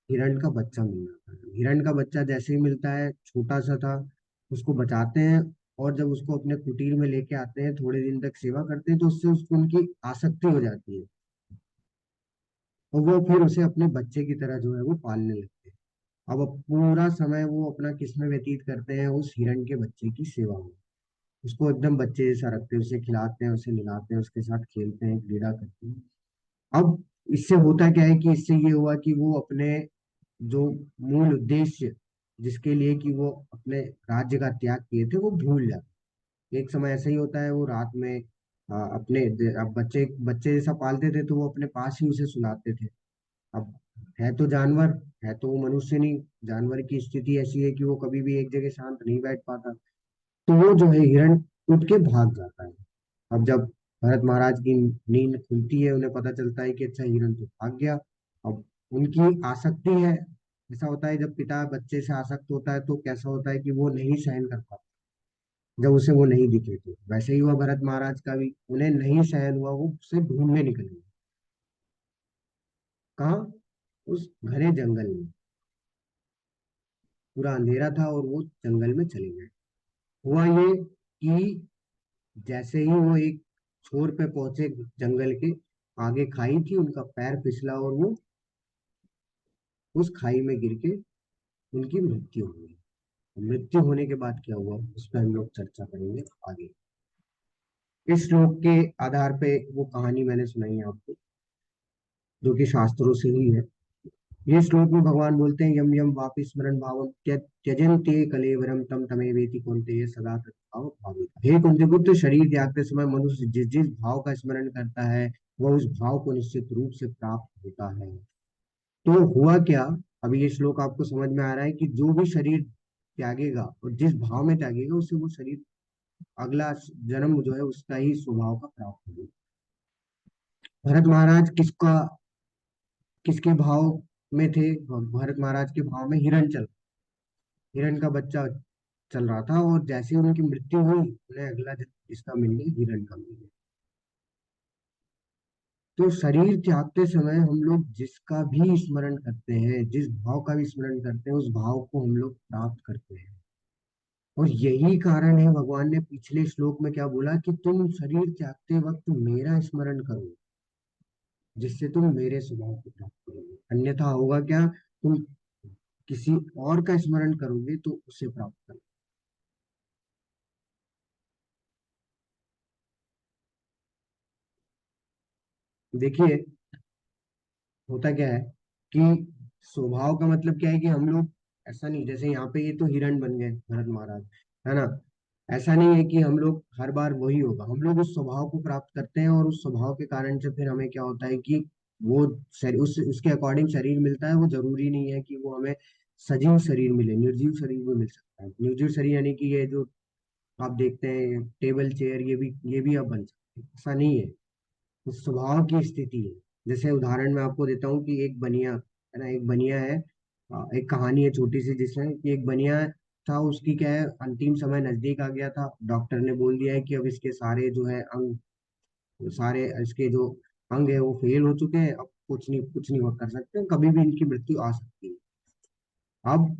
हिरण का बच्चा मिल जाता है। हिरण का बच्चा जैसे ही मिलता है, छोटा सा था, उसको बचाते हैं। और जब उसको अपने कुटीर में लेके आते हैं, थोड़े दिन तक सेवा करते हैं, तो उससे उसको उनकी आसक्ति हो जाती है और वो फिर उसे अपने बच्चे की तरह जो है वो पालने लगते हैं। अब पूरा समय वो अपना किस में व्यतीत करते हैं, उस हिरण के बच्चे की सेवा में। उसको एकदम बच्चे जैसा रखते हैं, उसे खिलाते हैं, उसे नहलाते हैं, उसके साथ खेलते हैं, क्रीड़ा करते हैं। अब इससे होता क्या है कि इससे ये हुआ कि वो अपने जो मूल उद्देश्य जिसके लिए कि वो अपने राज्य का त्याग किए थे वो भूल जाते। एक समय ऐसा ही होता है, वो रात में अब बच्चे बच्चे जैसा पालते थे तो वो अपने पास ही उसे सुलाते थे। अब है तो जानवर, है तो वो मनुष्य नहीं। जानवर की स्थिति ऐसी है कि वो कभी भी एक जगह शांत नहीं बैठ पाता, तो वो जो है हिरण उठ के भाग जाता है। अब जब भरत महाराज की नींद खुलती है, उन्हें पता चलता है कि अच्छा हिरण तो भाग गया। अब उनकी आसक्ति है, ऐसा होता है जब पिता बच्चे से आसक्त होता है तो कैसा होता है कि वो नहीं सहन कर पाता जब उसे वो नहीं दिखे। तो वैसे ही हुआ भरत महाराज का भी, उन्हें नहीं सहन हुआ, वो उसे ढूंढने निकल गए। कहाँ? उस घने जंगल में। पूरा अंधेरा था और वो जंगल में चले गए। हुआ ये कि जैसे ही वो एक छोर पे पहुंचे जंगल के, आगे खाई थी, उनका पैर फिसला और वो उस खाई में गिर के उनकी मृत्यु हो गई। मृत्यु होने के बाद क्या हुआ उस पर हम लोग चर्चा करेंगे आगे। इस श्लोक के आधार पे वो कहानी मैंने सुनाई है आपको, जो कि शास्त्रों से ही है। ये श्लोक में भगवान बोलते हैं, यम यम वापि स्मरण भावम त्यजन्ते कलेवरम तम तमेवेति कौन्तेय सदा तद्भाव भाविता। हे कुंती पुत्र, शरीर त्यागते समय मनुष्य जिस जिस भाव का स्मरण करता है वह उस भाव को निश्चित रूप से प्राप्त होता है। तो हुआ क्या? अभी ये श्लोक आपको समझ में आ रहा है कि जो भी शरीर त्यागेगा और जिस भाव में त्यागेगा उससे वो शरीर अगला जन्म जो है उसका ही स्वभाव का प्राप्त होगा। भरत महाराज किसके भाव में थे? भरत महाराज के भाव में हिरण का बच्चा चल रहा था, और जैसे ही उनकी मृत्यु हुई उन्हें अगला इसका मिल गया, हिरण का मिल गया। तो शरीर त्यागते समय हम लोग जिसका भी स्मरण करते हैं, जिस भाव का भी स्मरण करते हैं, उस भाव को हम लोग प्राप्त करते हैं। और यही कारण है, भगवान ने पिछले श्लोक में क्या बोला कि तुम शरीर त्यागते वक्त मेरा स्मरण करो, जिससे तुम मेरे स्वभाव को प्राप्त करोगे। अन्यथा होगा क्या? तुम किसी और का स्मरण करोगे तो उसे प्राप्त करोगे। देखिए, होता क्या है कि स्वभाव का मतलब क्या है कि हम लोग ऐसा नहीं, जैसे यहाँ पे ये तो हिरण बन गए भरत महाराज, है ना? ऐसा नहीं है कि हम लोग हर बार वही होगा, हम लोग उस स्वभाव को प्राप्त करते हैं, और उस स्वभाव के कारण से फिर हमें क्या होता है कि वो शरीर उसके अकॉर्डिंग शरीर मिलता है। वो जरूरी नहीं है कि वो हमें सजीव शरीर मिले, निर्जीव शरीर भी मिल सकता है। निर्जीव शरीर यानी कि ये जो आप देखते हैं टेबल चेयर, ये भी आप बन सकते हैं, ऐसा नहीं है। उस स्वभाव की स्थिति है। जैसे उदाहरण मैं आपको देता हूँ कि एक बनिया है ना, एक बनिया है। एक कहानी है छोटी सी, जिसमें कि एक बनिया था, उसकी क्या है, अंतिम समय नजदीक आ गया था। डॉक्टर ने बोल दिया है कि अब इसके सारे जो है सारे इसके जो अंग है वो फेल हो चुके हैं, अब कुछ नहीं वो कर सकते, कभी भी इनकी मृत्यु आ सकती है। अब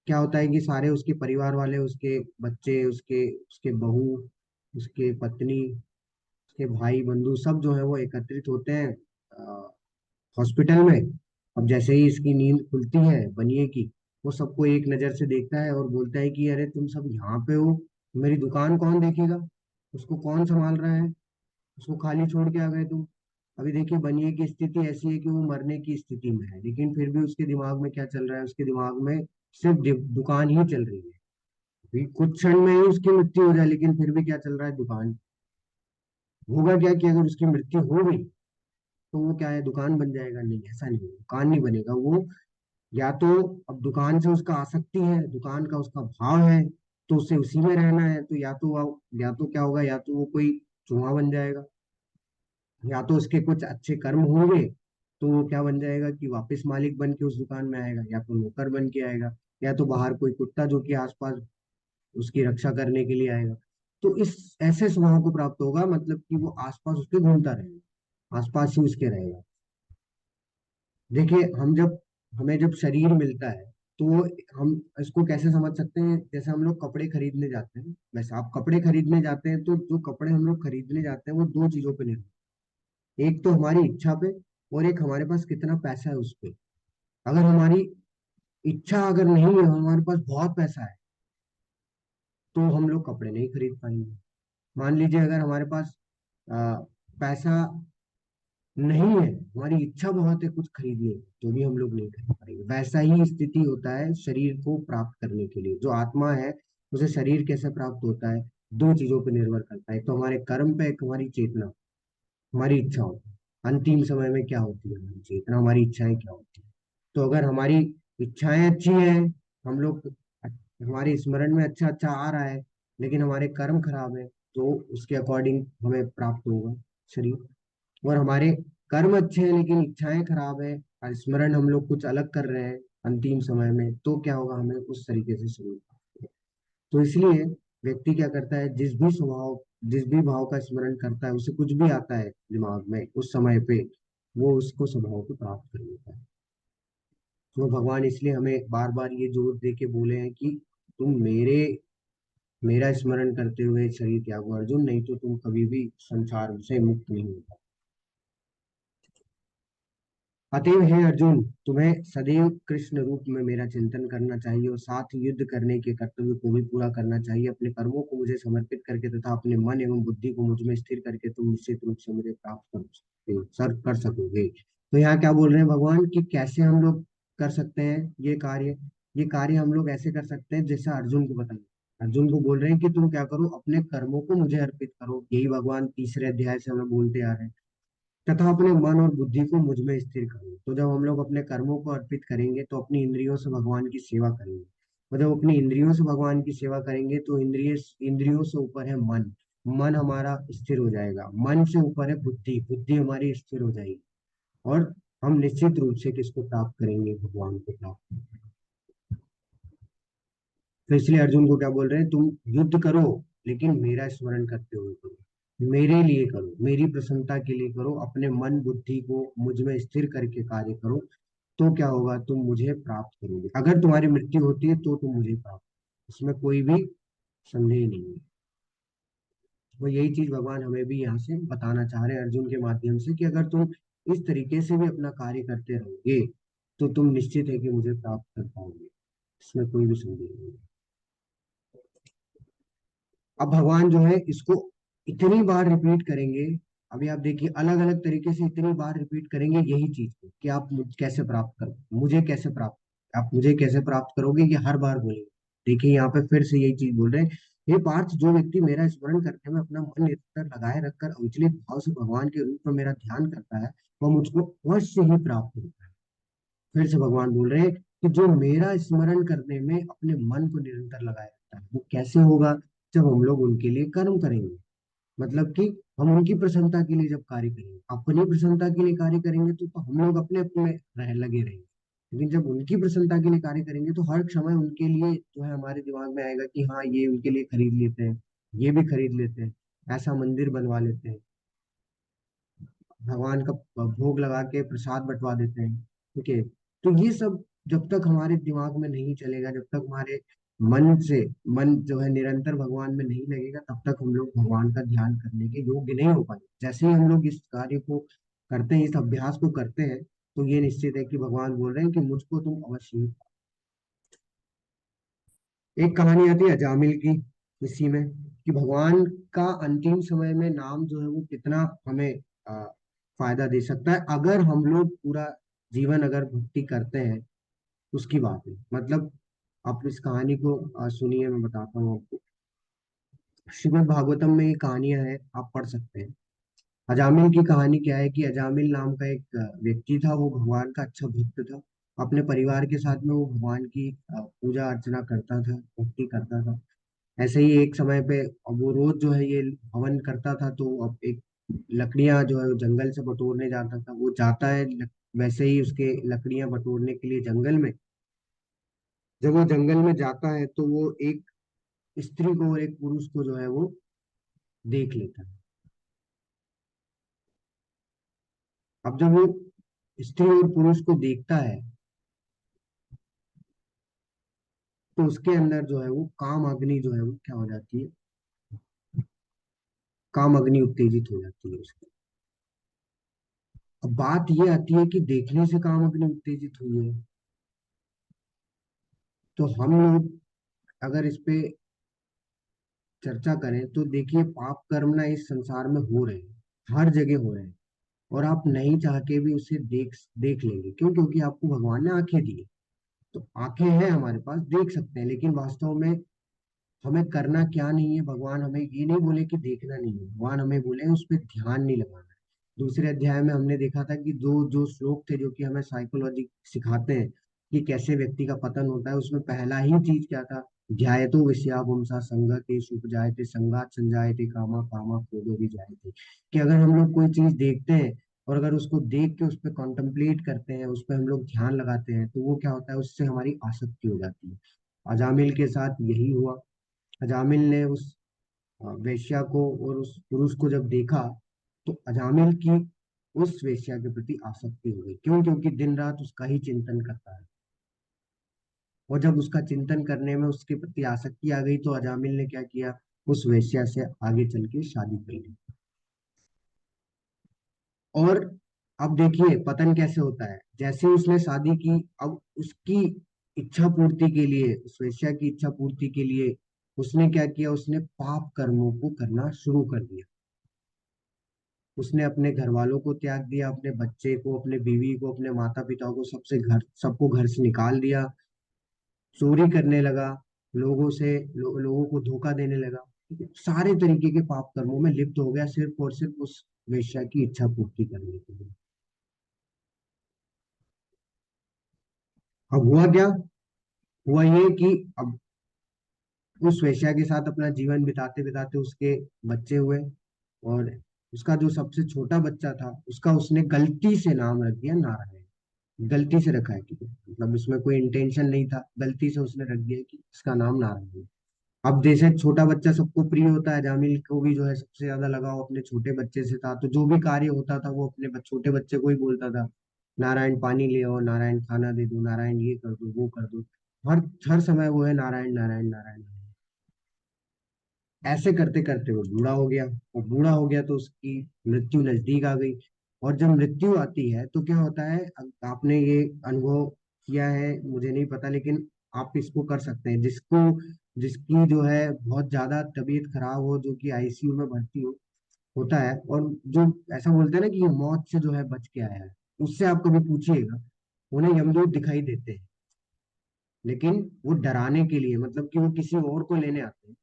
क्या होता है कि सारे उसके परिवार वाले, उसके बच्चे, उसके उसके बहू, उसके पत्नी, उसके भाई बंधु सब जो है वो एकत्रित होते हैं हॉस्पिटल में। अब जैसे ही इसकी नींद खुलती है बनिए की, वो सबको एक नजर से देखता है और बोलता है कि अरे तुम सब यहाँ पे हो, मेरी दुकान कौन देखेगा, उसको कौन संभाल रहा है, उसको खाली छोड़ के आ गए तुम। अभी देखिए बनिए की स्थिति ऐसी है कि वो मरने की स्थिति में है, लेकिन फिर भी उसके दिमाग में क्या चल रहा है? उसके दिमाग में सिर्फ दुकान ही चल रही है। अभी कुछ क्षण में ही उसकी मृत्यु हो जाए, लेकिन फिर भी क्या चल रहा है? दुकान। होगा क्या कि अगर उसकी मृत्यु हो गई तो वो क्या है, दुकान बन जाएगा? नहीं, ऐसा नहीं है, दुकान नहीं बनेगा वो। या तो अब दुकान से उसका आसक्ति है, दुकान का उसका भाव है, तो उसे उसी में रहना है, तो या तो क्या होगा, या तो वो कोई चूहा बन जाएगा, या तो उसके कुछ अच्छे कर्म होंगे तो वो क्या बन जाएगा कि वापस मालिक बन के उस दुकान में आएगा, या तो नौकर बन के आएगा, या तो बाहर कोई कुत्ता जो कि आसपास उसकी रक्षा करने के लिए आएगा। तो इस ऐसे स्वभाव को प्राप्त होगा, मतलब कि वो आसपास उसके घूमता रहेगा, आसपास ही उसके रहेगा। देखिए, हमें जब शरीर मिलता है तो हम इसको कैसे समझ सकते हैं? जैसे हम लोग कपड़े खरीदने जाते हैं, वैसे आप कपड़े खरीदने जाते हैं तो जो कपड़े हम लोग खरीदने जाते हैं वो दो चीजों पे निर्भर, एक तो हमारी इच्छा पे, और एक हमारे पास कितना पैसा है उस पे। अगर हमारी इच्छा अगर नहीं है, हमारे पास बहुत पैसा है, तो हम लोग कपड़े नहीं खरीद पाएंगे। मान लीजिए अगर हमारे पास पैसा नहीं है, हमारी इच्छा बहुत है कुछ खरीदने की, तो भी हम लोग नहीं खरीद पाएंगे। वैसा ही स्थिति होता है शरीर को प्राप्त करने के लिए। जो आत्मा है उसे शरीर कैसे प्राप्त होता है, दो चीजों पर निर्भर करता है, एक तो हमारे कर्म पे, एक हमारी चेतना, हमारी इच्छाओं पे। अंतिम समय में क्या होती है, हमारी चेतना, हमारी इच्छाएं क्या होती है। तो अगर हमारी इच्छाएं अच्छी हैं, हम लोग, हमारे स्मरण में अच्छा अच्छा आ रहा है, लेकिन हमारे कर्म खराब है, तो उसके अकॉर्डिंग हमें प्राप्त होगा शरीर। और हमारे कर्म अच्छे हैं लेकिन इच्छाएं खराब है, और स्मरण हम लोग कुछ अलग कर रहे हैं अंतिम समय में, तो क्या होगा, हमें उस तरीके से शरीर। तो इसलिए व्यक्ति क्या करता है, जिस भी भाव का स्मरण करता है, उसे कुछ भी आता है दिमाग में उस समय पे, वो उसको स्वभाव को प्राप्त कर लेता है। तो भगवान इसलिए हमें बार बार ये जोर दे के बोले हैं कि तुम मेरा स्मरण करते हुए शरीर त्यागो अर्जुन, नहीं तो तुम कभी भी संसार से मुक्त नहीं हो। अतएव हे अर्जुन, तुम्हें सदैव कृष्ण रूप में मेरा चिंतन करना चाहिए, और साथ ही युद्ध करने के कर्तव्य को भी पूरा करना चाहिए। अपने कर्मों को मुझे समर्पित करके तथा अपने मन एवं बुद्धि को मुझ में स्थिर करके तुम निश्चित रूप से मुझे प्राप्त कर सकते हो, सर्व कर सकोगे। तो यहाँ क्या बोल रहे हैं भगवान कि कैसे हम लोग कर सकते हैं ये कार्य। ये कार्य हम लोग ऐसे कर सकते हैं जैसा अर्जुन को बताया। अर्जुन को बोल रहे हैं कि तुम क्या करो, अपने कर्मों को मुझे अर्पित करो। यही भगवान तीसरे अध्याय से हमें बोलते आ रहे हैं। तथा अपने मन और बुद्धि को मुझ में स्थिर करो। तो जब हम लोग अपने कर्मों को अर्पित करेंगे तो अपनी इंद्रियों से भगवान की सेवा करेंगे, और जब अपनी इंद्रियों से भगवान की सेवा करेंगे तो इंद्रियों से ऊपर है मन। मन हमारा स्थिर हो जाएगा, मन से ऊपर है बुद्धि, बुद्धि हमारी स्थिर हो जाएगी, और हम निश्चित रूप से किसको प्राप्त करेंगे, भगवान को प्राप्त। तो इसलिए अर्जुन को क्या बोल रहे हैं, तुम युद्ध करो लेकिन मेरा स्मरण करते हुए करो, मेरे लिए करो, मेरी प्रसन्नता के लिए करो, अपने मन बुद्धि को मुझ में स्थिर करके कार्य करो। तो क्या होगा, तुम मुझे प्राप्त करोगे। अगर तुम्हारी मृत्यु होती है तो तुम मुझे प्राप्त, इसमें कोई भी संदेह नहीं है। वो यही चीज भगवान हमें भी यहाँ से बताना चाह रहे हैं अर्जुन के माध्यम से, कि अगर तुम इस तरीके से भी अपना कार्य करते रहोगे तो तुम निश्चित है कि मुझे प्राप्त कर पाओगे, इसमें कोई भी संदेह नहीं है। अब भगवान जो है इसको इतनी बार रिपीट करेंगे। अभी आप देखिए, अलग अलग तरीके से इतनी बार रिपीट करेंगे यही चीज को, कि आप कैसे प्राप्त करो, मुझे कैसे प्राप्त, आप मुझे कैसे प्राप्त करोगे, ये हर बार बोलेंगे। देखिए यहाँ पे फिर से यही चीज बोल रहे हैं, हे पार्थ, जो व्यक्ति मेरा स्मरण करने में अपना मन निरंतर लगाए रखकर अविचलित भाव से भगवान के रूप में मेरा ध्यान करता है, वह मुझको अवश्य ही प्राप्त होता है। फिर से भगवान बोल रहे हैं कि जो मेरा स्मरण करने में अपने मन को निरंतर लगाए रखता है, वो कैसे होगा, जब हम लोग उनके लिए कर्म करेंगे। मतलब कि हम उनकी प्रसन्नता के लिए जब कार्य करेंगे, अपनी प्रसन्नता के लिए कार्य करेंगे तो हम लोग अपने अपने लगे रहेंगे। लेकिन जब उनकी प्रसन्नता के लिए कार्य करेंगे तो हर समय उनके लिए जो है हमारे दिमाग में आएगा कि हाँ ये उनके लिए खरीद लेते हैं, ये भी खरीद लेते हैं, ऐसा मंदिर बनवा लेते हैं, भगवान का भोग लगा के प्रसाद बंटवा देते हैं। ठीक है। तो ये सब जब तक हमारे दिमाग में नहीं चलेगा, जब तक हमारे मन जो है निरंतर भगवान में नहीं लगेगा, तब तक हम लोग भगवान का ध्यान करने के योग्य नहीं हो पाएंगे। जैसे ही हम लोग इस कार्य को करते हैं, इस अभ्यास को करते हैं, तो ये निश्चित है कि भगवान बोल रहे हैं कि मुझको तुम अवश्य ही। एक कहानी आती है अजामिल की इसी में, कि भगवान का अंतिम समय में नाम जो है वो कितना हमें फायदा दे सकता है, अगर हम लोग पूरा जीवन अगर भक्ति करते हैं। उसकी बात है, मतलब आप इस कहानी को सुनिए, मैं बताता हूँ आपको। श्रीमद् भागवतम में ये कहानियां है, आप पढ़ सकते हैं। अजामिल की कहानी क्या है, कि अजामिल नाम का एक व्यक्ति था, वो भगवान का अच्छा भक्त था। अपने परिवार के साथ में वो भगवान की पूजा अर्चना करता था, भक्ति करता था। ऐसे ही एक समय पे, अब वो रोज जो है ये हवन करता था, तो अब एक लकड़ियां जो है वो जंगल से बटोरने जाता था, वो जाता है वैसे ही उसके लकड़ियां बटोरने के लिए जंगल में। जब वो जंगल में जाता है तो वो एक स्त्री को और एक पुरुष को जो है वो देख लेता है। अब जब वो स्त्री और पुरुष को देखता है तो उसके अंदर जो है वो काम अग्नि जो है वो क्या हो जाती है, काम अग्नि उत्तेजित हो जाती है उसकी। अब बात ये आती है कि देखने से काम अग्नि उत्तेजित हुई है, तो हम लोग अगर इस पे चर्चा करें तो देखिए, पाप कर्म ना इस संसार में हो रहे हैं, हर जगह हो रहे हैं। और आप नहीं चाह के भी उसे देख देख लेंगे। क्यों? क्योंकि आपको भगवान ने आंखें दी है। तो आंखें हैं हमारे पास, देख सकते हैं, लेकिन वास्तव में हमें करना क्या नहीं है। भगवान हमें ये नहीं बोले कि देखना नहीं है, भगवान हमें बोले उस पर ध्यान नहीं लगाना है। दूसरे अध्याय में हमने देखा था कि दो जो श्लोक थे जो कि हमें साइकोलॉजी सिखाते हैं कि कैसे व्यक्ति का पतन होता है, उसमें पहला ही चीज क्या था? ध्यायतो विषयाभुंसा संगति उपजायते संगात संजायते कामा कामा क्रोधो भी जायते। कि अगर हम लोग कोई चीज देखते हैं और अगर उसको देख के उस पर कॉन्टेम्पलेट करते हैं, उस पर हम लोग ध्यान लगाते हैं, तो वो क्या होता है? उससे हमारी आसक्ति हो जाती है। अजामिल के साथ यही हुआ। अजामिल ने उस वेश्या को और उस पुरुष को जब देखा, तो अजामिल की उस वेश्या के प्रति आसक्ति हो गई। क्यों? क्योंकि दिन रात उसका ही चिंतन करता है। और जब उसका चिंतन करने में उसके प्रति आसक्ति आ गई, तो अजामिल ने क्या किया? उस वेश्या से आगे चल के शादी कर ली। और अब देखिए पतन कैसे होता है। जैसे उसने शादी की, अब उसकी इच्छा पूर्ति के लिए, उस वेश्या की इच्छा पूर्ति के लिए उसने क्या किया? उसने पाप कर्मों को करना शुरू कर दिया। उसने अपने घर वालों को त्याग दिया, अपने बच्चे को, अपने बीवी को, अपने माता पिता को, सबको घर से निकाल दिया। चोरी करने लगा, लोगों को धोखा देने लगा। सारे तरीके के पाप कर्मों में लिप्त हो गया, सिर्फ और सिर्फ उस वेश्या की इच्छा पूर्ति करने के लिए। अब हुआ क्या? हुआ ये कि अब उस वेश्या के साथ अपना जीवन बिताते बिताते उसके बच्चे हुए। और उसका जो सबसे छोटा बच्चा था, उसका उसने गलती से नाम रख दिया नारायण। गलती से रखा है, ठीक है, मतलब इसमें कोई इंटेंशन नहीं था, गलती से उसने रख दिया कि इसका नाम नारायण है। अब जैसे छोटा बच्चा सबको प्रिय होता है, जामिल को भी जो है सबसे ज्यादा लगाव अपने छोटे बच्चे से था। तो जो भी कार्य होता था वो अपने छोटे बच्चे को ही बोलता था, नारायण पानी ले आओ, नारायण खाना दे दो, नारायण ये कर दो, वो कर दो। हर हर समय वो है नारायण नारायण नारायण। ऐसे करते करते वो बूढ़ा हो गया। और बूढ़ा हो गया तो उसकी मृत्यु नजदीक आ गई। और जब मृत्यु आती है तो क्या होता है? आपने ये अनुभव किया है मुझे नहीं पता, लेकिन आप इसको कर सकते हैं। जिसकी जो है बहुत ज्यादा तबीयत खराब हो, जो कि आईसीयू में भर्ती होता है, और जो ऐसा बोलते हैं ना कि ये मौत से जो है बच के आया है, उससे आप कभी पूछिएगा, उन्हें यमदूत दिखाई देते हैं। लेकिन वो डराने के लिए, मतलब कि वो किसी और को लेने आते हैं।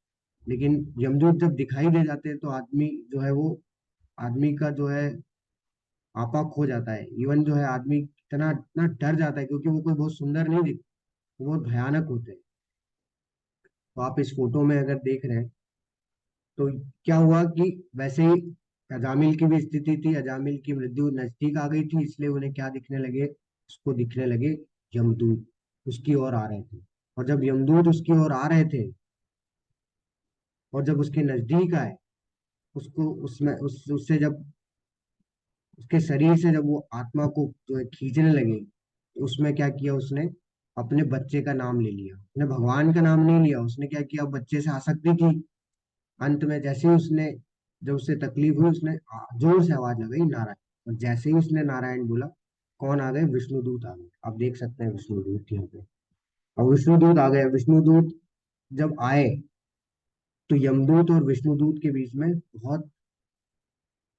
लेकिन यमदूत जब दिखाई दे जाते हैं तो आदमी जो है वो, आदमी का जो है आपा खो जाता है। इवन जो है आदमी इतना इतना डर जाता है, क्योंकि वो कोई बहुत सुंदर नहीं दिखते, वो बहुत भयानक होते हैं। तो आप इस फोटो में अगर देख रहे हैं तो क्या हुआ कि वैसे ही अजामिल की भी स्थिति थी। अजामिल की मृत्यु नजदीक आ गई थी, इसलिए उन्हें क्या दिखने लगे? उसको दिखने लगे यमदूत उसकी ओर आ रहे थे। और जब यमदूत उसकी ओर आ रहे थे और जब उसके नजदीक आए, उसको उसमें उससे जब उसके शरीर से जब वो आत्मा को जो है खींचने लगे, तो उसमें क्या किया उसने? अपने बच्चे का नाम ले लिया। उसने भगवान का नाम नहीं लिया। उसने क्या किया? बच्चे से आसक्ति थी। अंत में जैसे ही उसने, जब उससे तकलीफ हुई, उसने जोर से आवाज लगाई नारायण। और जैसे ही उसने नारायण बोला, कौन आ गए? विष्णुदूत आ गए। आप देख सकते हैं विष्णुदूत यहाँ पे। और विष्णुदूत आ गए। विष्णुदूत जब आए तो यमदूत और विष्णुदूत के बीच में बहुत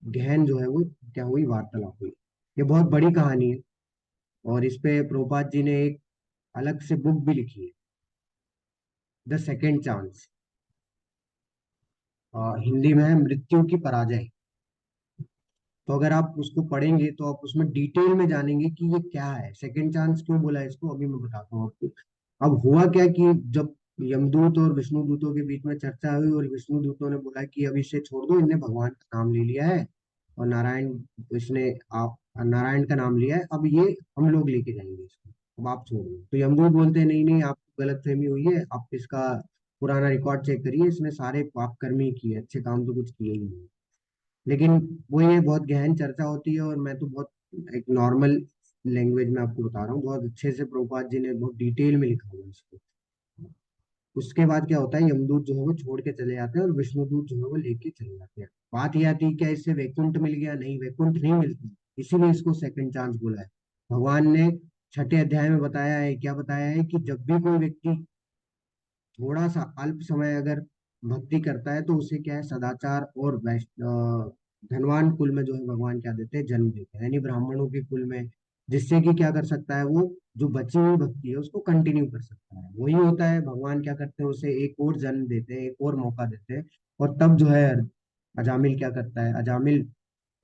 गहन जो है वो क्या हुई? वार्तालाप हुई। ये बहुत बड़ी कहानी है, और इस पे प्रभुपाद जी ने एक अलग से बुक भी लिखी है, द सेकेंड चांस। हिंदी में है मृत्यु की पराजय। तो अगर आप उसको पढ़ेंगे तो आप उसमें डिटेल में जानेंगे कि ये क्या है, सेकेंड चांस क्यों बोला है इसको, अभी मैं बताता हूँ आपको। अब हुआ क्या कि जब यमदूत और विष्णु दूतों के बीच में चर्चा हुई, और विष्णु दूतों ने बोला कि अब इसे छोड़ दो, इनने भगवान का नाम ले लिया है, और नारायण, इसने आप नारायण का नाम लिया है, अब ये हम लोग लेके जाएंगे इसको, अब आप छोड़ दो। तो यमदूत बोलते हैं नहीं नहीं, आपको गलत फहमी हुई है, आप इसका पुराना रिकॉर्ड चेक करिए, इसने सारे पाप कर्म ही किए, अच्छे काम तो कुछ किए ही नहीं। लेकिन वो ये बहुत गहन चर्चा होती है, और मैं तो बहुत एक नॉर्मल लैंग्वेज में आपको बता रहा हूँ। बहुत अच्छे से प्रभुपाद जी ने बहुत डिटेल में लिखा हुआ है इसको। उसके बाद क्या होता है? यमदूत जो है वो छोड़ के चले जाते हैं, और विष्णुदूत जो है वो लेके चले जाते हैं। बात यह आती है क्या इससे वैकुंठ मिल गया? नहीं, वैकुंठ नहीं मिलती। इसीलिए इसको सेकंड चांस बोला है। भगवान ने छठे अध्याय में बताया है, क्या बताया है? कि जब भी कोई व्यक्ति थोड़ा सा अल्प समय अगर भक्ति करता है, तो उसे क्या है? सदाचार और धनवान कुल में जो है भगवान क्या देते हैं, जन्म देते हैं, यानी ब्राह्मणों के कुल में, जिससे कि क्या कर सकता है वो, जो बची हुई भक्ति है उसको कंटिन्यू कर सकता है। वही होता है, भगवान क्या करते हैं, उसे एक और जन्म देते हैं, एक और मौका देते हैं। और तब जो है अजामिल क्या करता है, अजामिल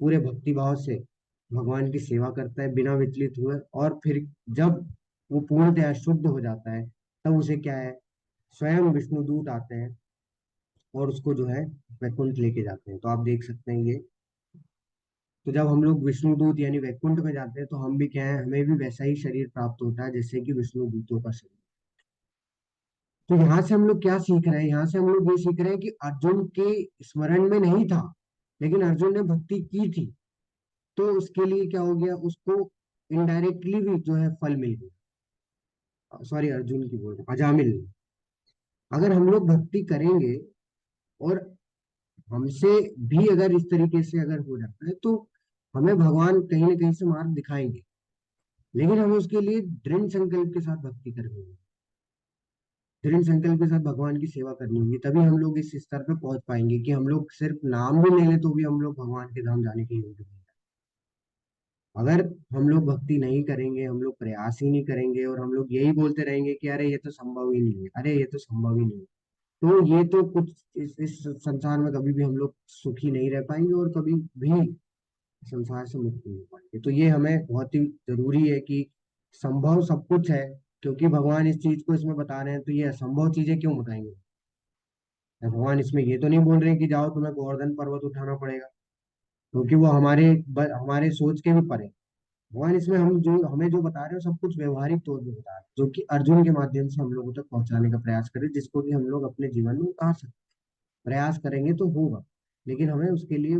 पूरे भक्ति भाव से भगवान की सेवा करता है बिना विचलित हुए। और फिर जब वो पूर्णतः शुद्ध हो जाता है, तब उसे क्या है, स्वयं विष्णुदूत आते हैं और उसको जो है वैकुंठ लेके जाते हैं। तो आप देख सकते हैं ये। तो जब हम लोग विष्णुदूत यानी वैकुंठ में जाते हैं, तो हम भी क्या है, हमें भी वैसा ही शरीर प्राप्त होता है जैसे कि विष्णुदूतों का शरीर। तो यहाँ से हम लोग क्या सीख रहे हैं, यहाँ से हम लोग ये सीख रहे हैं कि अर्जुन के स्मरण में नहीं था, लेकिन अर्जुन ने भक्ति की थी, तो उसके लिए क्या हो गया, उसको इनडायरेक्टली भी जो है फल मिल गया। सॉरी, अर्जुन की बोल रहा हूं, अजामिल ने। अगर हम लोग भक्ति करेंगे और हमसे भी अगर इस तरीके से अगर हो जाता है, तो हमें भगवान कहीं ना कहीं से मार्ग दिखाएंगे। लेकिन हमें उसके लिए दृढ़ संकल्प के साथ भक्ति करनी होगी, दृढ़ संकल्प के साथ भगवान की सेवा करनी होगी, तभी हम लोग इस स्तर पे पहुंच पाएंगे कि हम लोग सिर्फ नाम भी ले लें तो भी हम लोग भगवान के धाम जाने के योग्य हैं। अगर हम लोग भक्ति नहीं करेंगे, हम लोग प्रयास ही नहीं करेंगे, और हम लोग यही बोलते रहेंगे कि अरे ये तो संभव ही नहीं है, अरे ये तो संभव ही नहीं है, तो ये तो कुछ इस संसार में कभी भी हम लोग सुखी नहीं रह पाएंगे और कभी भी संसार से मुक्त नहीं हो पाएंगे। तो ये हमें बहुत ही जरूरी है कि संभव सब कुछ है, क्योंकि भगवान इस चीज को इसमें बता रहे हैं, तो ये असंभव चीजें क्यों बताएंगे। भगवान इसमें ये तो नहीं बोल रहे हैं कि जाओ तुम्हें गोवर्धन पर्वत उठाना पड़ेगा, क्योंकि वो हमारे सोच के भी परे। भगवान इसमें हम जो हमें जो बता रहे हैं सब कुछ व्यवहारिक तौर पे बता रहे हैं, जो कि अर्जुन के माध्यम से हम लोगों तक पहुंचाने का प्रयास करें, जिसको कि हम लोग अपने जीवन में उतार सकते हैं। प्रयास करेंगे तो होगा, लेकिन हमें उसके लिए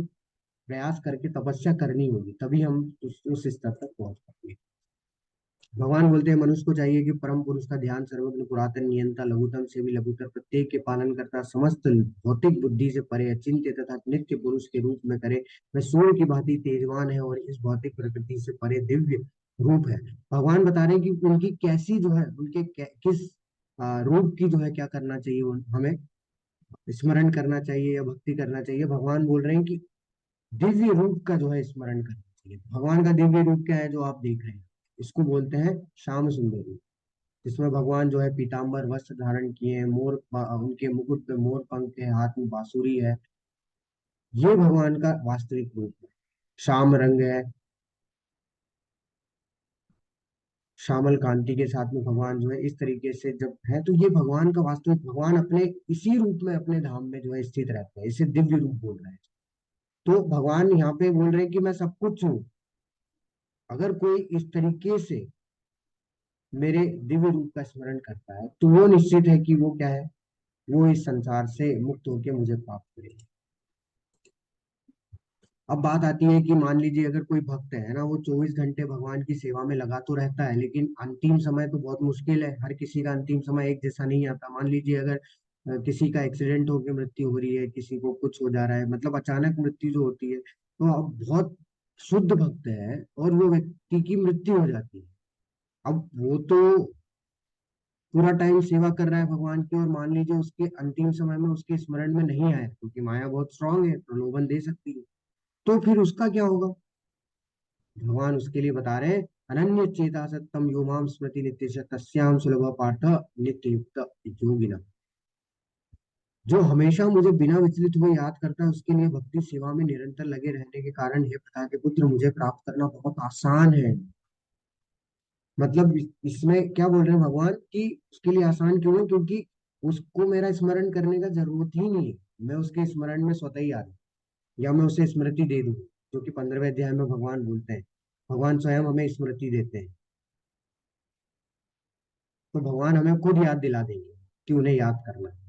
प्रयास करके तपस्या करनी होगी, तभी हम उस स्तर तक पहुंच पाएंगे। भगवान बोलते हैं, मनुष्य को चाहिए कि परम पुरुष का ध्यान, सर्वज्ञ पुरातन नियंता, लघुतम से भी लघुतर, प्रत्येक के पालन करता, समस्त भौतिक बुद्धि से परे, अचिंत्य तथा नित्य पुरुष के रूप में करे। वह सूर्य की भांति तेजवान है और इस भौतिक प्रकृति से परे दिव्य रूप है। भगवान बता रहे हैं कि उनकी कैसी जो है, किस रूप की जो है क्या करना चाहिए, हमें स्मरण करना चाहिए या भक्ति करना चाहिए। भगवान बोल रहे हैं कि दिव्य रूप का जो है स्मरण करना चाहिए। भगवान का दिव्य रूप क्या है जो आप देख रहे हैं, इसको बोलते हैं श्याम सुंदर रूप, जिसमें भगवान जो है पीताम्बर वस्त्र धारण किए हैं, उनके मुकुट पे मोर पंख है, हाथ में बांसुरी है। ये भगवान का वास्तविक रूप है। श्याम रंग है, श्यामल कांति के साथ में भगवान जो है इस तरीके से जब है, तो ये भगवान का वास्तविक, भगवान अपने इसी रूप में अपने धाम में जो है स्थित रहते हैं, इसे दिव्य रूप बोल रहे हैं। तो भगवान यहाँ पे बोल रहे हैं कि मैं सब कुछ हूँ। अगर कोई इस तरीके से मेरे दिव्य रूप का स्मरण करता है, तो वो निश्चित है कि वो क्या है, वो इस संसार से मुक्त होकर मुझे प्राप्त करेगा। अब बात आती है कि मान लीजिए अगर कोई भक्त है ना, वो 24 घंटे भगवान की सेवा में लगा तो रहता है, लेकिन अंतिम समय तो बहुत मुश्किल है, हर किसी का अंतिम समय एक जैसा नहीं आता। मान लीजिए अगर किसी का एक्सीडेंट होकर मृत्यु हो रही है, किसी को कुछ हो जा रहा है, मतलब अचानक मृत्यु जो होती है, तो अब बहुत शुद्ध भक्त है और वो व्यक्ति की मृत्यु हो जाती है। अब वो तो पूरा टाइम सेवा कर रहा है भगवान की, और मान लीजिए उसके अंतिम समय में उसके स्मरण में नहीं आया, क्योंकि माया बहुत स्ट्रांग है, प्रलोभन दे सकती है, तो फिर उसका क्या होगा। भगवान उसके लिए बता रहे हैं, अनन्य चेता सत्तम यो माम स्मृति नित्य तस्याम सुलभ पाठ नित्य युक्त योगिना। जो हमेशा मुझे बिना विचलित हुए याद करता है, उसके लिए भक्ति सेवा में निरंतर लगे रहने के कारण, हे पिता के पुत्र, मुझे प्राप्त करना बहुत आसान है। मतलब इसमें क्या बोल रहे हैं भगवान कि उसके लिए आसान क्यों है, क्योंकि उसको मेरा स्मरण करने का जरूरत ही नहीं है, मैं उसके स्मरण में स्वतः ही आ जाऊं, या मैं उसे स्मृति दे दूं, जो कि 15वें अध्याय में भगवान बोलते हैं। भगवान स्वयं हमें स्मृति देते हैं, तो भगवान हमें खुद याद दिला देंगे कि उन्हें याद करना है।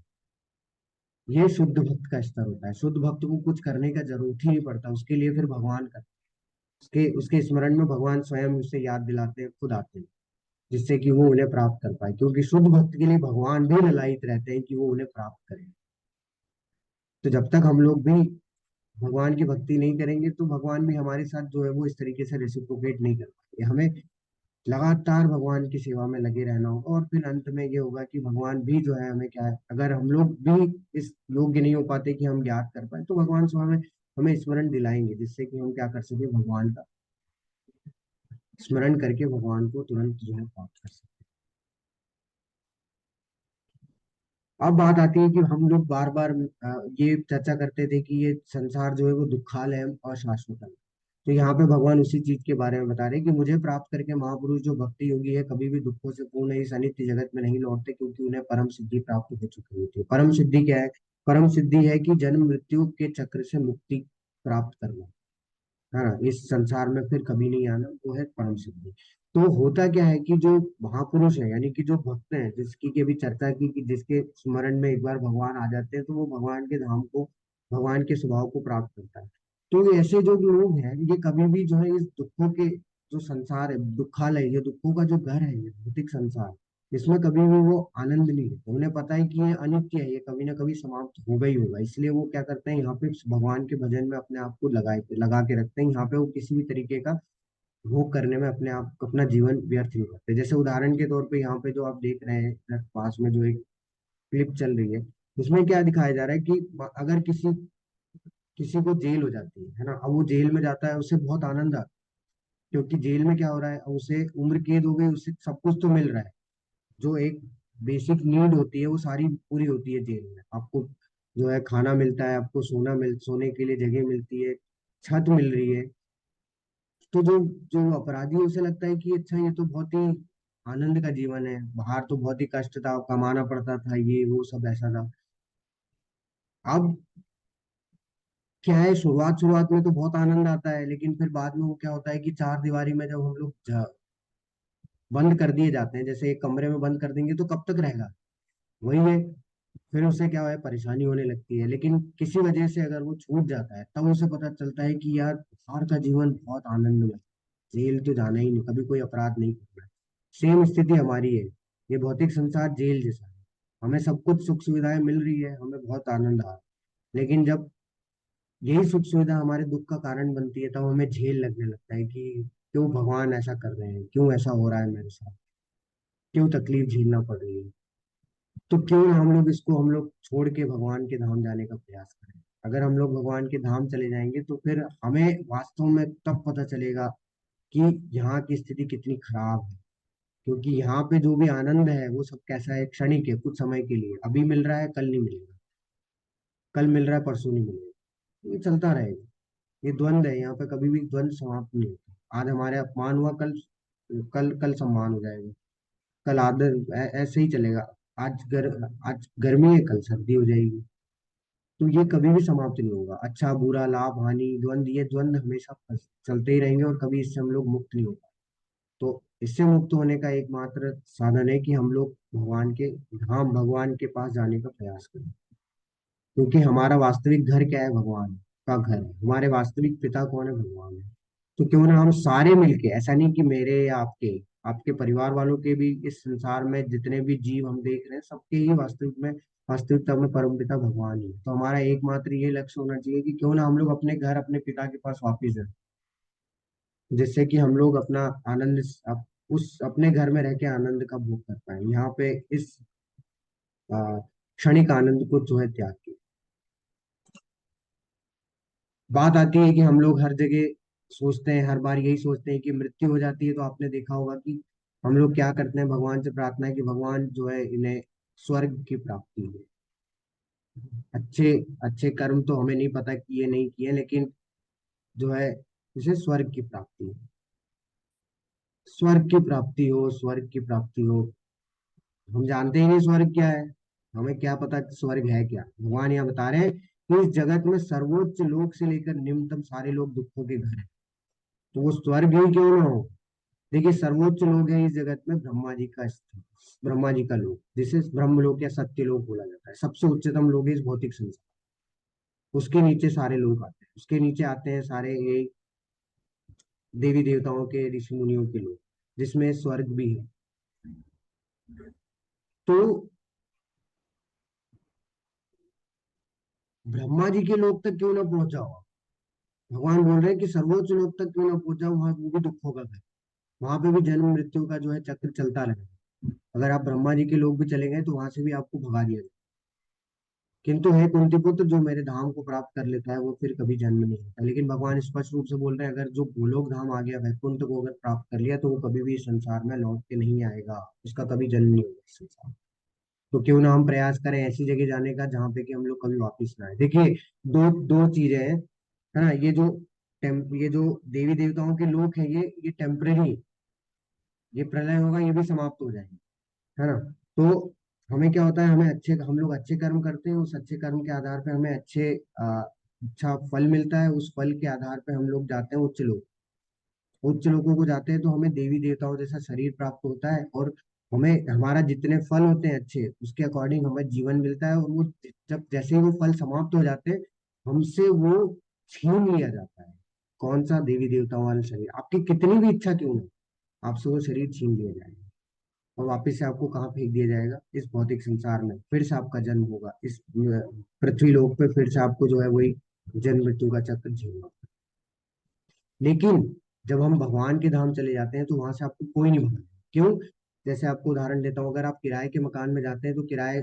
ये शुद्ध भक्त का स्तर होता है। शुद्ध भक्त को कुछ करने का जरूरत ही नहीं पड़ता, उसके लिए फिर भगवान करते हैं। उसके उसके स्मरण में भगवान स्वयं उसे याद दिलाते हैं, खुद आते हैं, जिससे कि वो उन्हें प्राप्त कर पाए, क्योंकि शुद्ध भक्त के लिए भगवान भी ललायित रहते हैं कि वो उन्हें प्राप्त करें। तो जब तक हम लोग भी भगवान की भक्ति नहीं करेंगे, तो भगवान भी हमारे साथ जो है वो इस तरीके से रेसिप्रोकेट नहीं कर पाएंगे। हमें लगातार भगवान की सेवा में लगे रहना होगा, और फिर अंत में ये होगा कि भगवान भी जो है हमें क्या है, अगर हम लोग भी इस योग्य नहीं हो पाते कि हम याद कर पाए, तो भगवान स्वयं हमें स्मरण दिलाएंगे, जिससे कि हम क्या कर सके, भगवान का स्मरण करके भगवान को तुरंत जो है प्राप्त कर सके। अब बात आती है कि हम लोग बार बार ये चर्चा करते थे कि ये संसार जो है वो दुखालय है और शाश्वत है। तो यहाँ पे भगवान उसी चीज के बारे में बता रहे हैं कि मुझे प्राप्त करके महापुरुष जो भक्ति योगी है कभी भी दुखों से पूर्ण इस अनित्य जगत में नहीं लौटते, क्योंकि उन्हें परम सिद्धि प्राप्त हो चुकी होती है। परम सिद्धि क्या है? परम सिद्धि है कि जन्म मृत्यु के चक्र से मुक्ति प्राप्त करना, है ना, इस संसार में फिर कभी नहीं आना, वो है परम सिद्धि। तो होता क्या है कि जो महापुरुष है, यानी कि जो भक्त हैं, जिसकी की अभी चर्चा की कि जिसके स्मरण में एक बार भगवान आ जाते हैं तो वो भगवान के धाम को, भगवान के स्वभाव को प्राप्त करता है। तो ऐसे जो लोग हैं ये कभी भी जो है इस दुखों के जो संसार है, दुखालय, ये दुखों का जो घर है, ये भौतिक संसार, इसमें कभी भी वो आनंद नहीं है। उन्हें पता है कि ये अनित्य है, ये कभी ना कभी समाप्त होगा ही होगा। इसलिए वो क्या करते हैं, यहाँ पे भगवान के भजन में अपने आप को लगा के रखते हैं। यहाँ पे वो किसी भी तरीके का भोग करने में अपने आप अपना जीवन व्यर्थ नहीं करते। जैसे उदाहरण के तौर पे यहाँ पे जो आप देख रहे हैं पास में जो एक क्लिप चल रही है, उसमें क्या दिखाया जा रहा है कि अगर किसी किसी को जेल हो जाती है ना, अब वो जेल में जाता है, उसे बहुत आनंद आता है, क्योंकि जेल में क्या हो रहा है, उसे उम्र कैद हो गई, उसे सब कुछ तो मिल रहा है, जो एक बेसिक नीड होती है वो सारी पूरी होती है जेल में। आपको जो है खाना मिलता है, आपको सोने के लिए जगह मिलती है, छत मिल रही है। तो जो जो अपराधी है उसे लगता है कि अच्छा ये तो बहुत ही आनंद का जीवन है, बाहर तो बहुत ही कष्ट था, कमाना पड़ता था, ये वो सब ऐसा था। अब क्या है, शुरुआत शुरुआत में तो बहुत आनंद आता है, लेकिन फिर बाद में वो क्या होता है कि चार दीवारी में जब हम लोग बंद कर दिए जाते हैं, जैसे एक कमरे में बंद कर देंगे तो कब तक रहेगा, वही है। फिर उससे क्या है, परेशानी होने लगती है। लेकिन किसी वजह से अगर वो छूट जाता है तब उसे पता चलता है कि यार बाहर का जीवन बहुत आनंदमय है, जेल तो जाना ही नहीं, कभी कोई अपराध नहीं करना है। सेम स्थिति हमारी है, ये भौतिक संसार जेल जैसा है। हमें सब कुछ सुख सुविधाएं मिल रही है, हमें बहुत आनंद आ रहा है, लेकिन जब यही सुख सुविधा हमारे दुख का कारण बनती है तब हमें झेल लगने लगता है कि क्यों भगवान ऐसा कर रहे हैं, क्यों ऐसा हो रहा है मेरे साथ, क्यों तकलीफ झेलना पड़ रही है। तो क्यों ना हम लोग इसको हम लोग छोड़ के भगवान के धाम जाने का प्रयास करें। अगर हम लोग भगवान के धाम चले जाएंगे तो फिर हमें वास्तव में तब पता चलेगा कि यहाँ की स्थिति कितनी खराब है। क्योंकि यहाँ पे जो भी आनंद है वो सब कैसा है, क्षणिक है, कुछ समय के लिए, अभी मिल रहा है कल नहीं मिलेगा, कल मिल रहा है परसों नहीं मिलेगा, ये चलता रहेगा। ये द्वंद है, यहाँ पे कभी भी द्वंद समाप्त नहीं होता। आज हमारे अपमान हुआ, कल कल कल सम्मान हो जाएगा, कल आदर ऐसे ही चलेगा। आज गर्मी है, कल सर्दी हो जाएगी। तो ये कभी भी समाप्त नहीं होगा। अच्छा बुरा, लाभ हानि, द्वंद, ये द्वंद हमेशा चलते ही रहेंगे और कभी इससे हम लोग मुक्त नहीं हो पाए। तो इससे मुक्त होने का एकमात्र साधन है कि हम लोग भगवान के धाम, भगवान के पास जाने का प्रयास करें। क्योंकि हमारा वास्तविक घर क्या है, भगवान का घर है। हमारे वास्तविक पिता कौन है, भगवान है। तो क्यों ना हम सारे मिलके, ऐसा नहीं कि मेरे या आपके, आपके परिवार वालों के भी, इस संसार में जितने भी जीव हम देख रहे हैं सबके ही वास्तविकता में परमपिता भगवान ही है। तो हमारा एकमात्र ये लक्ष्य होना चाहिए कि क्यों ना हम लोग अपने घर, अपने पिता के पास वापिस जाए, जिससे कि हम लोग अपना आनंद उस अपने घर में रह के आनंद का भोग कर पाए, यहाँ पे इस अ, क्षणिक आनंद को जो है त्याग के। बात आती है कि हम लोग हर जगह सोचते हैं, हर बार यही सोचते हैं कि मृत्यु हो जाती है तो आपने देखा होगा कि हम लोग क्या करते हैं, भगवान से प्रार्थना है कि भगवान जो है इन्हें स्वर्ग की प्राप्ति है। अच्छे अच्छे कर्म तो हमें नहीं पता किए नहीं किए, लेकिन जो है इसे स्वर्ग की प्राप्ति है, स्वर्ग की प्राप्ति हो, स्वर्ग की प्राप्ति हो। हम जानते ही नहीं स्वर्ग क्या है, हमें क्या पता कि स्वर्ग है क्या। भगवान यहाँ बता रहे हैं कि इस जगत में सर्वोच्च लोक से लेकर निम्नतम सारे लोग दुखों के घर हैं। तो वो स्वर्ग ही क्यों ना हो। देखिए सर्वोच्च लोग है इस जगत में ब्रह्मा जी का स्थान, ब्रह्मा जी का लोक, जिसे ब्रह्मलोक या सत्य लोक बोला जाता है। सबसे उच्चतम लोग है इस भौतिक संसार, उसके नीचे सारे लोग आते हैं, उसके नीचे आते हैं सारे ये देवी देवताओं के, ऋषि मुनियों के लोग, जिसमें स्वर्ग भी है। तो ब्रह्मा जी के लोक तक क्यों ना पहुंचा हो। भगवान बोल रहे हैं कि सर्वोच्च लोक तक क्यों ना पहुंचा, वहां वो भी दुखों का घर, वहां पे भी जन्म मृत्यु का जो है चक्र चलता रहेगा। अगर आप ब्रह्मा जी के लोग भी चले गए तो वहां से भी आपको भगा दिया जाए। किंतु हे कुंती पुत्र, जो मेरे धाम को प्राप्त कर लेता है वो फिर कभी जन्म नहीं लेता। लेकिन भगवान स्पष्ट रूप से बोल रहे हैं, अगर जो गोलोक धाम आ गया, वैकुंठ को अगर प्राप्त कर लिया, तो वो कभी भी इस संसार में लौट के नहीं आएगा, उसका कभी जन्म नहीं होगा इस संसार में। तो क्यों ना हम प्रयास करें ऐसी जगह जाने का जहाँ पे कि हम लोग कभी वापिस ना आए। देखिए, दो दो चीजें हैं, है ना। ये जो देवी देवताओं के लोक हैं, ये टेम्परेरी, ये प्रलय होगा, ये भी समाप्त हो जाएंगे, है ना। तो हमें क्या होता है, हम लोग अच्छे कर्म करते हैं, उस अच्छे कर्म के आधार पे हमें अच्छा फल मिलता है। उस फल के आधार पे हम लोग जाते हैं उच्च लोगों को जाते हैं, तो हमें देवी देवताओं जैसा शरीर प्राप्त होता है, और हमें हमारा जितने फल होते हैं अच्छे, उसके अकॉर्डिंग हमें जीवन मिलता है। और वो जब जैसे ही वो फल समाप्त हो जाते हैं, हमसे वो छीन लिया जाता है। कौन सा? देवी देवताओं वाला शरीर। आपकी कितनी भी इच्छा क्यों ना, आपसे वो शरीर छीन लिया जाएगा, और वापस से आपको कहाँ फेंक दिया जाएगा? इस भौतिक संसार में फिर से आपका जन्म होगा, इस पृथ्वी लोक पे फिर से आपको जो है वही जन्म मृत्यु का चक्र झेलना होगा। लेकिन जब हम भगवान के धाम चले जाते हैं, तो वहां से आपको कोई नहीं भगाएगा। क्यों? जैसे आपको उदाहरण देता हूँ, अगर आप किराए के मकान में जाते हैं, तो किराए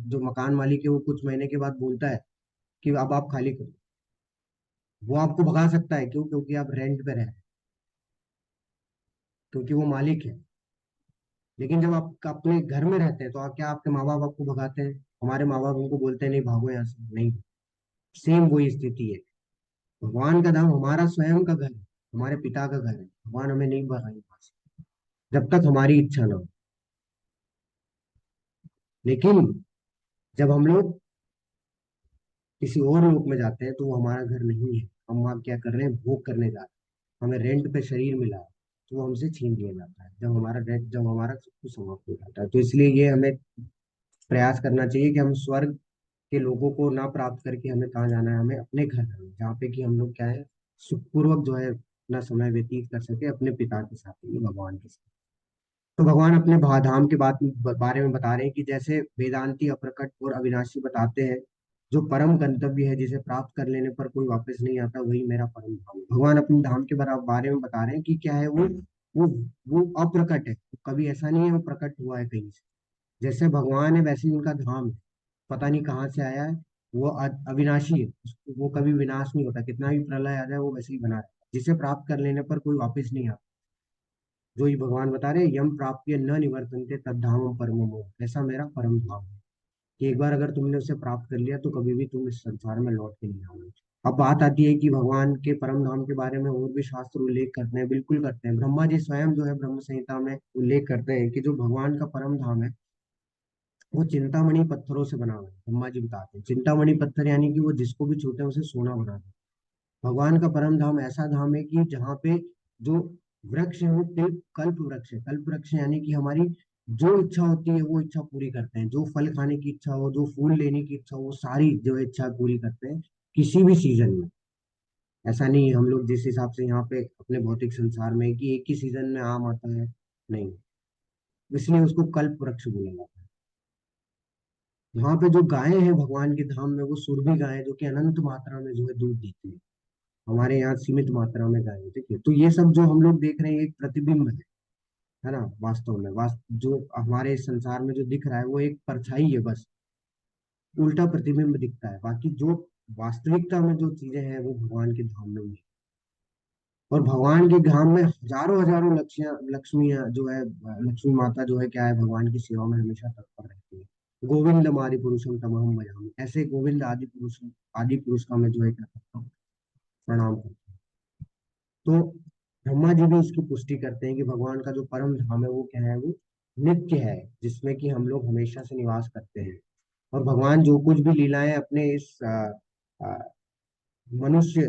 जो मकान मालिक है, वो कुछ महीने के बाद बोलता है कि अब आप खाली करो। वो आपको भगा सकता है, क्यों? क्योंकि आप रेंट पे रह रहे हैं, क्योंकि वो मालिक है। लेकिन जब आप अपने घर में रहते हैं, तो आप क्या, आपके माँ बाप आपको भगाते हैं? हमारे माँ बाप हमको बोलते हैं नहीं भागो यहाँ से, नहीं। सेम वही स्थिति है। भगवान का धाम हमारा स्वयं का घर है, हमारे पिता का घर है। भगवान हमें नहीं भगाएंगे वहां से, जब तक हमारी इच्छा ना हो। लेकिन जब हम लोग किसी और लोक में जाते हैं, तो वो हमारा घर नहीं है। हम वहाँ क्या कर रहे हैं? भोग करने जा रहे हैं। हमें रेंट पे शरीर मिला है, तो वो हमसे छीन लिया जाता है जब हमारा सब कुछ समाप्त हो जाता है। तो इसलिए ये हमें प्रयास करना चाहिए कि हम स्वर्ग के लोगों को ना प्राप्त करके हमें कहाँ जाना है? हमें अपने घर जाना है, जहाँ पे कि हम लोग क्या है, सुखपूर्वक जो है अपना समय व्यतीत कर सके अपने पिता के साथ, यानी भगवान के साथ। तो भगवान अपने धाम के बारे में बता रहे हैं कि जैसे वेदांती अप्रकट और अविनाशी बताते हैं, जो परम गंतव्य है, जिसे प्राप्त कर लेने पर कोई वापस नहीं आता, वही मेरा परम धाम है। भगवान अपने धाम के बारे में बता रहे हैं कि क्या है वो वो अप्रकट है, कभी ऐसा नहीं है वो प्रकट हुआ है कहीं से। जैसे भगवान है, वैसे ही उनका धाम है, पता नहीं कहाँ से आया है। वो अविनाशी है, वो कभी विनाश नहीं होता, कितना भी प्रलय आ जाए वो वैसे ही बना रहता है, जिसे प्राप्त कर लेने पर कोई वापस नहीं आता। जो ही भगवान बता रहे हैं, यम प्राप्य न निवर्तन्ते तद्धामम परमो मम, ऐसा मेरा परम धाम है, कि एक बार अगर तुमने उसे प्राप्त कर लिया, तो कभी भी तुम इस संसार में लौट के नहीं आओगे। अब बात आती है कि भगवान के परम धाम के बारे में और भी शास्त्र उल्लेख करते हैं, बिल्कुल करते हैं। ब्रह्मा जी स्वयं जो है ब्रह्म संहिता में उल्लेख करते हैं कि जो भगवान का परम धाम है, वो चिंतामणि पत्थरों से बना हुआ है। ब्रह्मा जी बताते हैं, चिंतामणि पत्थर यानी कि वो जिसको भी छूते हैं उसे सोना बना देते हैं। भगवान का परम धाम ऐसा धाम है कि जहाँ पे जो वृक्ष है वो कल्प वृक्ष है। कल्प वृक्ष यानी कि हमारी जो इच्छा होती है वो इच्छा पूरी करते हैं। जो फल खाने की इच्छा हो, जो फूल लेने की इच्छा हो, वो सारी जो इच्छा पूरी करते हैं, किसी भी सीजन में। ऐसा नहीं है हम लोग जिस हिसाब से यहाँ पे अपने भौतिक संसार में कि एक ही सीजन में आम आता है, नहीं। इसलिए उसको कल्प वृक्ष बोला जाता है। वहां पे जो गायें हैं भगवान के धाम में, वो सुरभि गायें, जो कि अनंत मात्रा में जो है दूध देती है। हमारे यहाँ सीमित मात्रा में गायें हैं, ठीक है। तो ये सब जो हम लोग देख रहे हैं, एक प्रतिबिंब है ना। वास्तव में जो हमारे इस संसार में जो दिख रहा है, वो एक परछाई है बस, उल्टा प्रतिबिंब दिखता है। बाकी जो वास्तविकता में जो चीजें हैं, वो भगवान के धाम में ही है। और भगवान के धाम में हजारों हजारों लक्ष्मियां जो है, लक्ष्मी माता जो है क्या है, भगवान की सेवा में हमेशा तत्पर रहती है। गोविंद आदि पुरुषम तमहम भजामि, ऐसे गोविंद आदि पुरुष का मैं जो है क्या करता हूँ, प्रणाम करता हूँ। तो ब्रह्मा जी भी इसकी पुष्टि करते हैं कि भगवान का जो परम धाम है वो क्या है, वो नित्य है, जिसमें कि हम लोग हमेशा से निवास करते हैं। और भगवान जो कुछ भी लीलाएं अपने इस आ, मनुष्य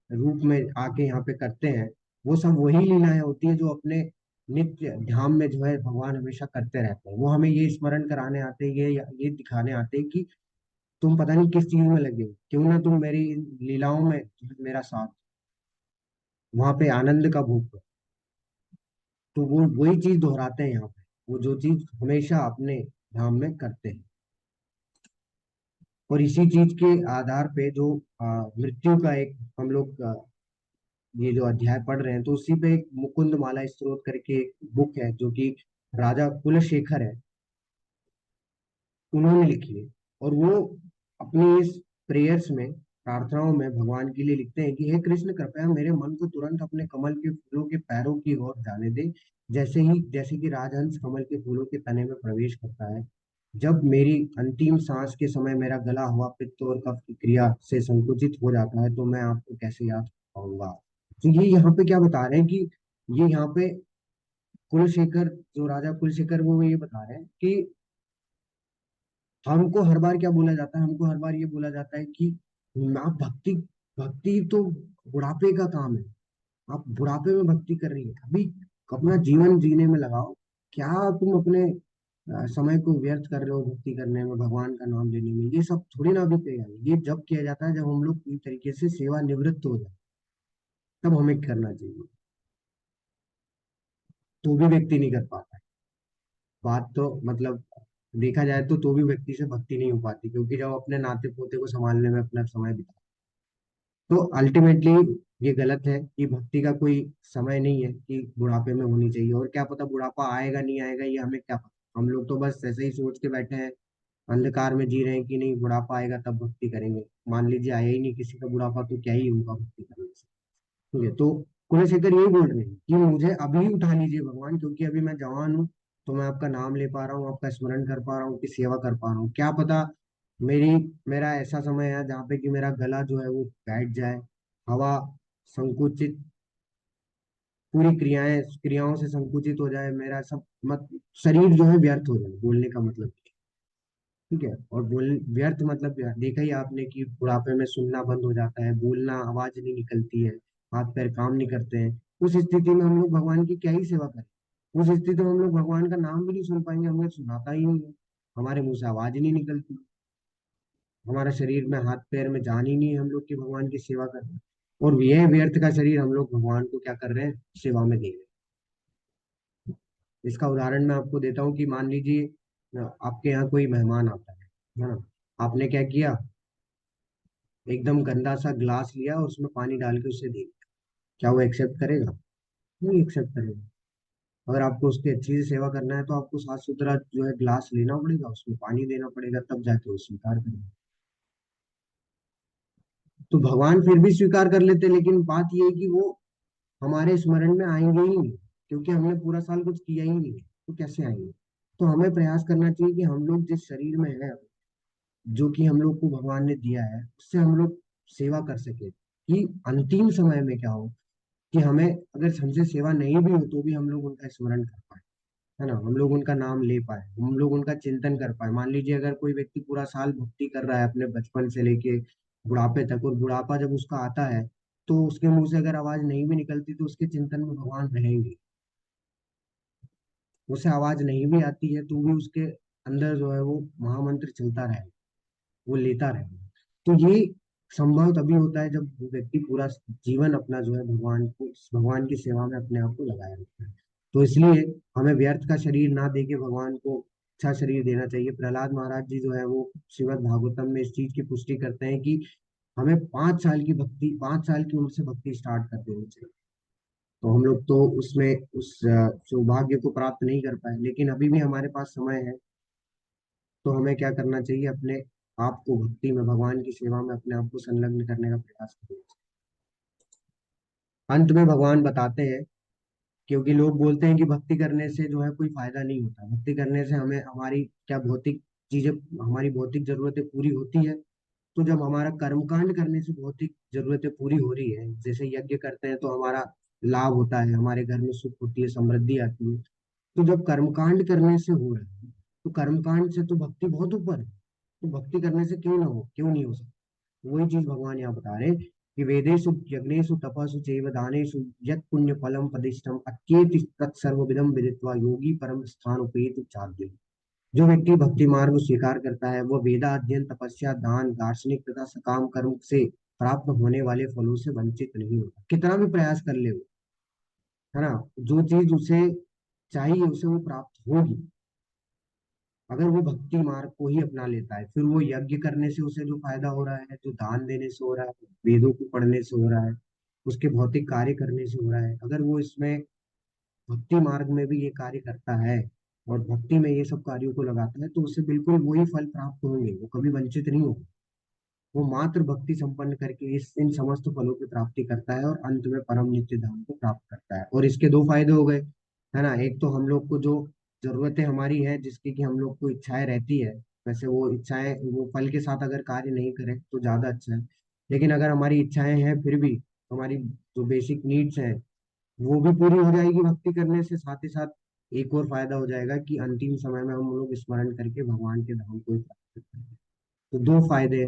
रूप में आके यहाँ पे करते हैं, वो सब वही लीलाएं होती है जो अपने नित्य धाम में जो है भगवान हमेशा करते रहते हैं। वो हमें ये स्मरण कराने आते हैं, ये दिखाने आते हैं कि तुम पता नहीं किस चीज में लगे हो, क्यों ना तुम मेरी इन लीलाओं में जो है मेरा साथ, वहां पे आनंद का भोग करो। तो वो वही चीज दोहराते हैं यहाँ पे, वो जो चीज हमेशा अपने धाम में करते हैं। और इसी चीज के आधार पे जो मृत्यु का एक हम लोग ये जो अध्याय पढ़ रहे हैं, तो उसी पे एक मुकुंद माला स्त्रोत करके एक बुक है, जो कि राजा कुलशेखर है, उन्होंने लिखी है। और वो अपनी इस प्रेयर्स में, प्रार्थनाओं में भगवान के लिए लिखते हैं कि हे कृष्ण, कृपया मेरे मन को तुरंत अपने कमल के फूलों के पैरों की ओर जाने दे, जैसे कि राजहंस कमल के फूलों के तने में प्रवेश करता है। जब मेरी अंतिम सांस के समय मेरा गला हुआ पित्त और कफ की क्रिया से संकुचित हो जाता है, तो मैं आपको कैसे याद पाऊंगा। तो ये यहाँ पे क्या बता रहे हैं कि ये यहाँ पे कुलशेखर, जो राजा कुलशेखर, वो ये बता रहे हैं कि हमको हर बार क्या बोला जाता है, हमको हर बार ये बोला जाता है कि आप भक्ति, भक्ति तो बुढ़ापे का काम है, आप बुढ़ापे में भक्ति कर रही है, अभी अपना जीवन जीने में लगाओ। क्या तुम अपने समय को व्यर्थ कर रहे हो भक्ति करने में, भगवान का नाम लेने में? ये सब थोड़ी ना अभी किया है, ये जब किया जाता है जब हम लोग पूरी तरीके से सेवा निवृत्त हो जाए, तब हमें करना चाहिए। तो भी व्यक्ति नहीं कर पाता है। बात तो मतलब देखा जाए तो भी व्यक्ति से भक्ति नहीं हो पाती, क्योंकि जब अपने नाते पोते को संभालने में अपना समय बिता, तो अल्टीमेटली ये गलत है कि भक्ति का कोई समय नहीं है कि बुढ़ापे में होनी चाहिए। और क्या पता बुढ़ापा आएगा नहीं आएगा, ये हमें क्या पता। हम लोग तो बस ऐसे ही सोच के बैठे हैं, अंधकार में जी रहे हैं कि नहीं बुढ़ापा आएगा तब भक्ति करेंगे। मान लीजिए आया ही नहीं किसी का बुढ़ापा, तो क्या ही होगा भक्ति करने से। ठीक है, तो कुलशेखर यही बोल रहे हैं कि मुझे अभी उठा लीजिए भगवान, क्योंकि अभी मैं जवान हूँ, तो मैं आपका नाम ले पा रहा हूँ, आपका स्मरण कर पा रहा हूँ, की सेवा कर पा रहा हूँ। क्या पता मेरी मेरा ऐसा समय है जहाँ पे कि मेरा गला जो है वो बैठ जाए, हवा संकुचित, पूरी क्रियाओं से संकुचित हो जाए, मेरा सब मत शरीर जो है व्यर्थ हो जाए, बोलने का मतलब। ठीक है, और बोल व्यर्थ मतलब देखा ही आपने कि बुढ़ापे में सुनना बंद हो जाता है, बोलना, आवाज नहीं निकलती है, हाथ पैर काम नहीं करते हैं। उस स्थिति में हम लोग भगवान की क्या ही सेवा करें। उस स्थिति में हम लोग भगवान का नाम भी नहीं सुन पाएंगे, हमें सुनाता ही नहीं है, हमारे मुंह से आवाज ही नहीं निकलती, हमारा शरीर में हाथ पैर में जान ही नहीं है हम लोग की भगवान की सेवा कर रहे हैं। और यह व्यर्थ का शरीर हम लोग भगवान को क्या कर रहे हैं, सेवा में दे रहे हैं। इसका उदाहरण मैं आपको देता हूँ कि मान लीजिए आपके यहाँ कोई मेहमान आता है ना, आपने क्या किया, एकदम गंदा सा ग्लास लिया और उसमें पानी डाल के उसे दे दिया। क्या वो एक्सेप्ट करेगा? नहीं एक्सेप्ट करेगा। अगर आपको उसकी अच्छी से सेवा करना है तो आपको साफ सुथरा जो है ग्लास लेना पड़ेगा, उसमें पानी देना पड़ेगा, तब जाके वो स्वीकार करेगा। तो भगवान फिर भी स्वीकार कर लेते, लेकिन बात ये है कि वो हमारे स्मरण में आएंगे ही नहीं, क्योंकि हमने पूरा साल कुछ किया ही नहीं है, तो कैसे आएंगे। तो हमें प्रयास करना चाहिए कि हम लोग जिस शरीर में है, जो कि हम लोग को भगवान ने दिया है, उससे हम लोग सेवा कर सके, कि अंतिम समय में क्या हो कि हमें अगर हमसे सेवा नहीं भी हो तो भी हम लोग उनका स्मरण कर पाए, है ना, हम लोग उनका नाम ले पाए, हम लोग उनका चिंतन कर पाए। मान लीजिए अगर कोई व्यक्ति पूरा साल भक्ति कर रहा है अपने बचपन से लेके बुढ़ापे तक, और बुढ़ापा जब उसका आता है तो उसके मुंह से अगर आवाज नहीं भी निकलती तो उसके चिंतन में भगवान रहेंगे। उसे आवाज नहीं भी आती है तो भी उसके अंदर जो है वो महामंत्र चलता रहेगा, वो लेता रहेगा। तो ये संभव तभी होता है जब वो व्यक्ति पूरा जीवन अपना जो है भगवान को, भगवान की सेवा में अपने आप को लगाए रखता है। तो इसलिए हमें व्यर्थ का शरीर ना देके भगवान को अच्छा शरीर देना चाहिए। प्रहलाद महाराज जी जो है वो श्रीमद् भागवतम में इस चीज की पुष्टि करते हैं कि हमें 5 साल की भक्ति, 5 साल की उम्र से भक्ति स्टार्ट कर देनी चाहिए। तो हम लोग तो उसमें उस सौभाग्य को प्राप्त नहीं कर पाए, लेकिन अभी भी हमारे पास समय है। तो हमें क्या करना चाहिए, अपने आप को भक्ति में, भगवान की सेवा में अपने आप को संलग्न करने का प्रयास करना चाहिए। अंत में भगवान बताते हैं, क्योंकि लोग बोलते हैं कि भक्ति करने से जो है कोई फायदा नहीं होता, भक्ति करने से हमें हमारी क्या भौतिक चीजें, हमारी भौतिक जरूरतें पूरी होती है। तो जब हमारा कर्मकांड करने से भौतिक जरूरतें पूरी हो रही है, जैसे यज्ञ करते हैं तो हमारा लाभ होता है, हमारे घर में सुख होती है, समृद्धि आती है। तो जब कर्मकांड करने से हो रहा है, तो कर्मकांड से तो भक्ति बहुत ऊपर है, तो भक्ति करने से क्यों ना हो, क्यों नहीं हो सकता। वही चीज भगवान यहाँ बता रहे हैं कि वेदेषु यज्ञेषु तपसु चैव दानेषु यत् पुण्य फलम पदिष्टम अत्येति तत्सर्वविदं विदित्वा योगी परम स्थान उपेति चाद्य। जो व्यक्ति भक्ति मार्ग को स्वीकार करता है वह वेदा अध्ययन, तपस्या, दान, दार्शनिक तथा सकाम कर्म से प्राप्त होने वाले फलों से वंचित नहीं होता, कितना भी प्रयास कर ले वो, है ना। जो चीज उसे चाहिए उसे वो प्राप्त होगी, अगर वो भक्ति मार्ग को ही अपना लेता है। फिर वो यज्ञ करने से उसे जो फायदा हो रहा है, जो दान देने से हो रहा है, वेदों को पढ़ने से हो रहा है, उसके भौतिक कार्य करने से हो रहा है, अगर वो इसमें भक्ति मार्ग में भी ये कार्य करता है और भक्ति में ये सब कार्यों को लगाता है, तो उसे बिल्कुल वही फल प्राप्त होंगे, वो कभी वंचित नहीं होगा। वो मात्र भक्ति संपन्न करके इस इन समस्त फलों की प्राप्ति करता है और अंत में परम नित्य धाम को प्राप्त करता है। और इसके दो फायदे हो गए, है ना। एक तो हम लोग को जो जरूरतें हमारी है, जिसकी कि हम लोग को इच्छाएं रहती है, वैसे वो इच्छाएं वो फल के साथ अगर कार्य नहीं करें तो ज्यादा अच्छा है। लेकिन अगर हमारी इच्छाएं हैं फिर भी हमारी जो बेसिक नीड्स हैं वो भी पूरी हो जाएगी भक्ति करने से। साथ ही साथ एक और फायदा हो जाएगा कि अंतिम समय में हम लोग स्मरण करके भगवान के धाम को ही प्राप्त करते हैं। तो दो फायदे।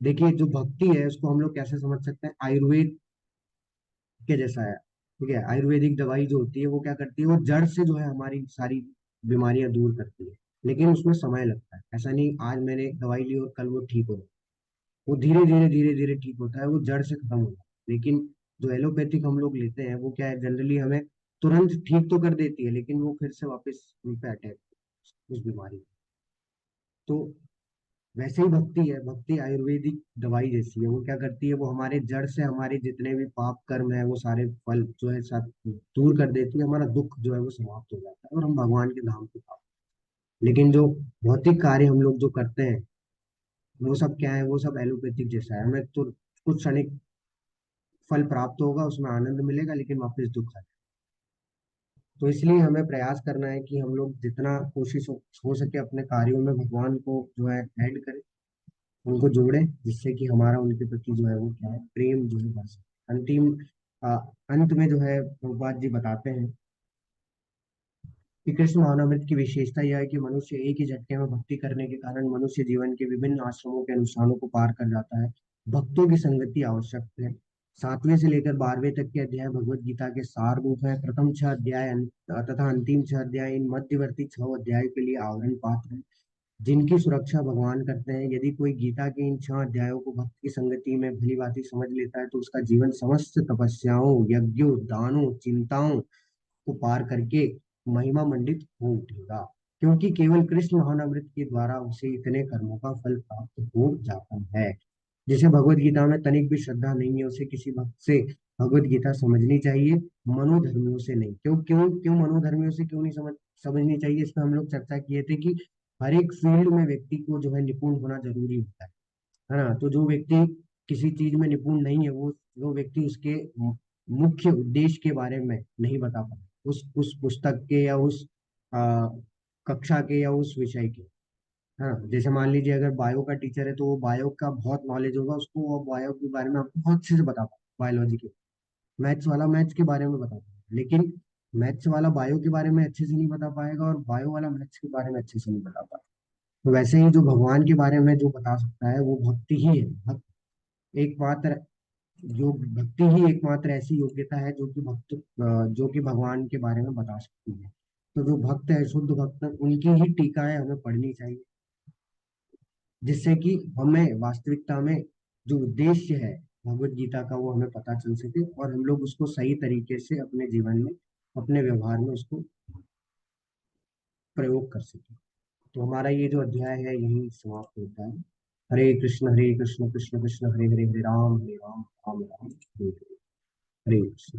देखिए, जो भक्ति है उसको हम लोग कैसे समझ सकते हैं, आयुर्वेद के जैसा है। ठीक है, आयुर्वेदिक दवाई जो होती है वो क्या करती है, वो जड़ से जो है हमारी सारी बीमारियां दूर करती है। लेकिन उसमें समय लगता है, ऐसा नहीं आज मैंने दवाई ली और कल वो ठीक हो गया। वो धीरे धीरे ठीक होता है, वो जड़ से खत्म होता है। लेकिन जो एलोपैथिक हम लोग लेते हैं वो क्या है, जनरली हमें तुरंत ठीक तो कर देती है, लेकिन वो फिर से वापस उन पे अटैक, उस बीमारी पे। तो वैसे ही भक्ति है, भक्ति आयुर्वेदिक दवाई जैसी है। वो क्या करती है, वो हमारे जड़ से हमारे जितने भी पाप कर्म है वो सारे फल जो है सब दूर कर देती है। हमारा दुख जो है वो समाप्त हो जाता है और हम भगवान के धाम को प्राप्त। लेकिन जो भौतिक कार्य हम लोग जो करते हैं वो सब क्या है, वो सब एलोपैथिक जैसा है। हमें तो कुछ क्षणिक फल प्राप्त होगा, उसमें आनंद मिलेगा, लेकिन वापस दुख है। तो इसलिए हमें प्रयास करना है कि हम लोग जितना कोशिश हो सके अपने कार्यों में भगवान को जो है ऐड करें, उनको जोड़े, जिससे कि हमारा उनके प्रति जो है वो क्या है, प्रेम जो है बढ़ सके। आ, अंत में जो है प्रभुपाद जी बताते हैं कि कृष्ण भावनामृत की विशेषता यह है कि मनुष्य एक ही झटके में भक्ति करने के कारण मनुष्य जीवन के विभिन्न आश्रमों के अनुष्ठानों को पार कर जाता है। भक्तों की संगति आवश्यक है। 7वें से लेकर 12वें तक के अध्याय भगवत गीता के सार रूप है। प्रथम 6 अध्याय तथा अंतिम 6 अध्याय इन मध्यवर्ती 6 अध्याय के लिए आवरण पात्र है, जिनकी सुरक्षा भगवान करते हैं। यदि कोई गीता के इन 6 अध्यायों को भक्त की संगति में भली भांति समझ लेता है तो उसका जीवन समस्त तपस्याओं, यज्ञों, दानों, चिंताओं को पार करके महिमा मंडित हो उठेगा, क्योंकि केवल कृष्ण भावनामृत के द्वारा उसे इतने कर्मों का फल प्राप्त हो जाता है। जिसे भगवत गीता में तनिक भी श्रद्धा नहीं है उसे किसी भक्त से भगवत गीता समझनी चाहिए, मनोधर्मियों से नहीं। क्यों क्यों क्यों मनोधर्मियों से क्यों नहीं समझनी चाहिए, इस पर हम लोग चर्चा किए थे कि हर एक फील्ड में व्यक्ति को जो है निपुण होना जरूरी होता है ना। तो जो व्यक्ति किसी चीज में निपुण नहीं है, वो व्यक्ति उसके मुख्य उद्देश्य के बारे में नहीं बता पाता, उस पुस्तक के या उस आ, कक्षा के या उस विषय के। हाँ, जैसे मान लीजिए अगर बायो का टीचर है तो वो बायो का बहुत नॉलेज होगा उसको, वो बायो के बारे में आपको बहुत अच्छे से बता पाएगा। बायोलॉजी के मैथ्स वाला मैथ्स के बारे में बता पाएगा, लेकिन मैथ्स वाला बायो के बारे में अच्छे से नहीं बता पाएगा और बायो वाला मैथ्स के बारे में अच्छे से नहीं बता पाएगा। तो वैसे ही जो भगवान के बारे में जो बता सकता है वो भक्ति ही है। एकमात्र योग भक्ति ही एकमात्र ऐसी योग्यता है जो कि जो कि भगवान के बारे में बता सकती है। तो जो भक्त है, शुद्ध भक्त, उनकी ही टीकाएं हमें पढ़नी चाहिए, जिससे कि हमें वास्तविकता में जो उद्देश्य है भगवत गीता का वो हमें पता चल सके और हम लोग उसको सही तरीके से अपने जीवन में, अपने व्यवहार में उसको प्रयोग कर सके। तो हमारा ये जो अध्याय है यही समाप्त होता है। हरे कृष्ण कृष्ण कृष्ण हरे हरे, हरे राम राम राम हरे हरे। हरे कृष्ण।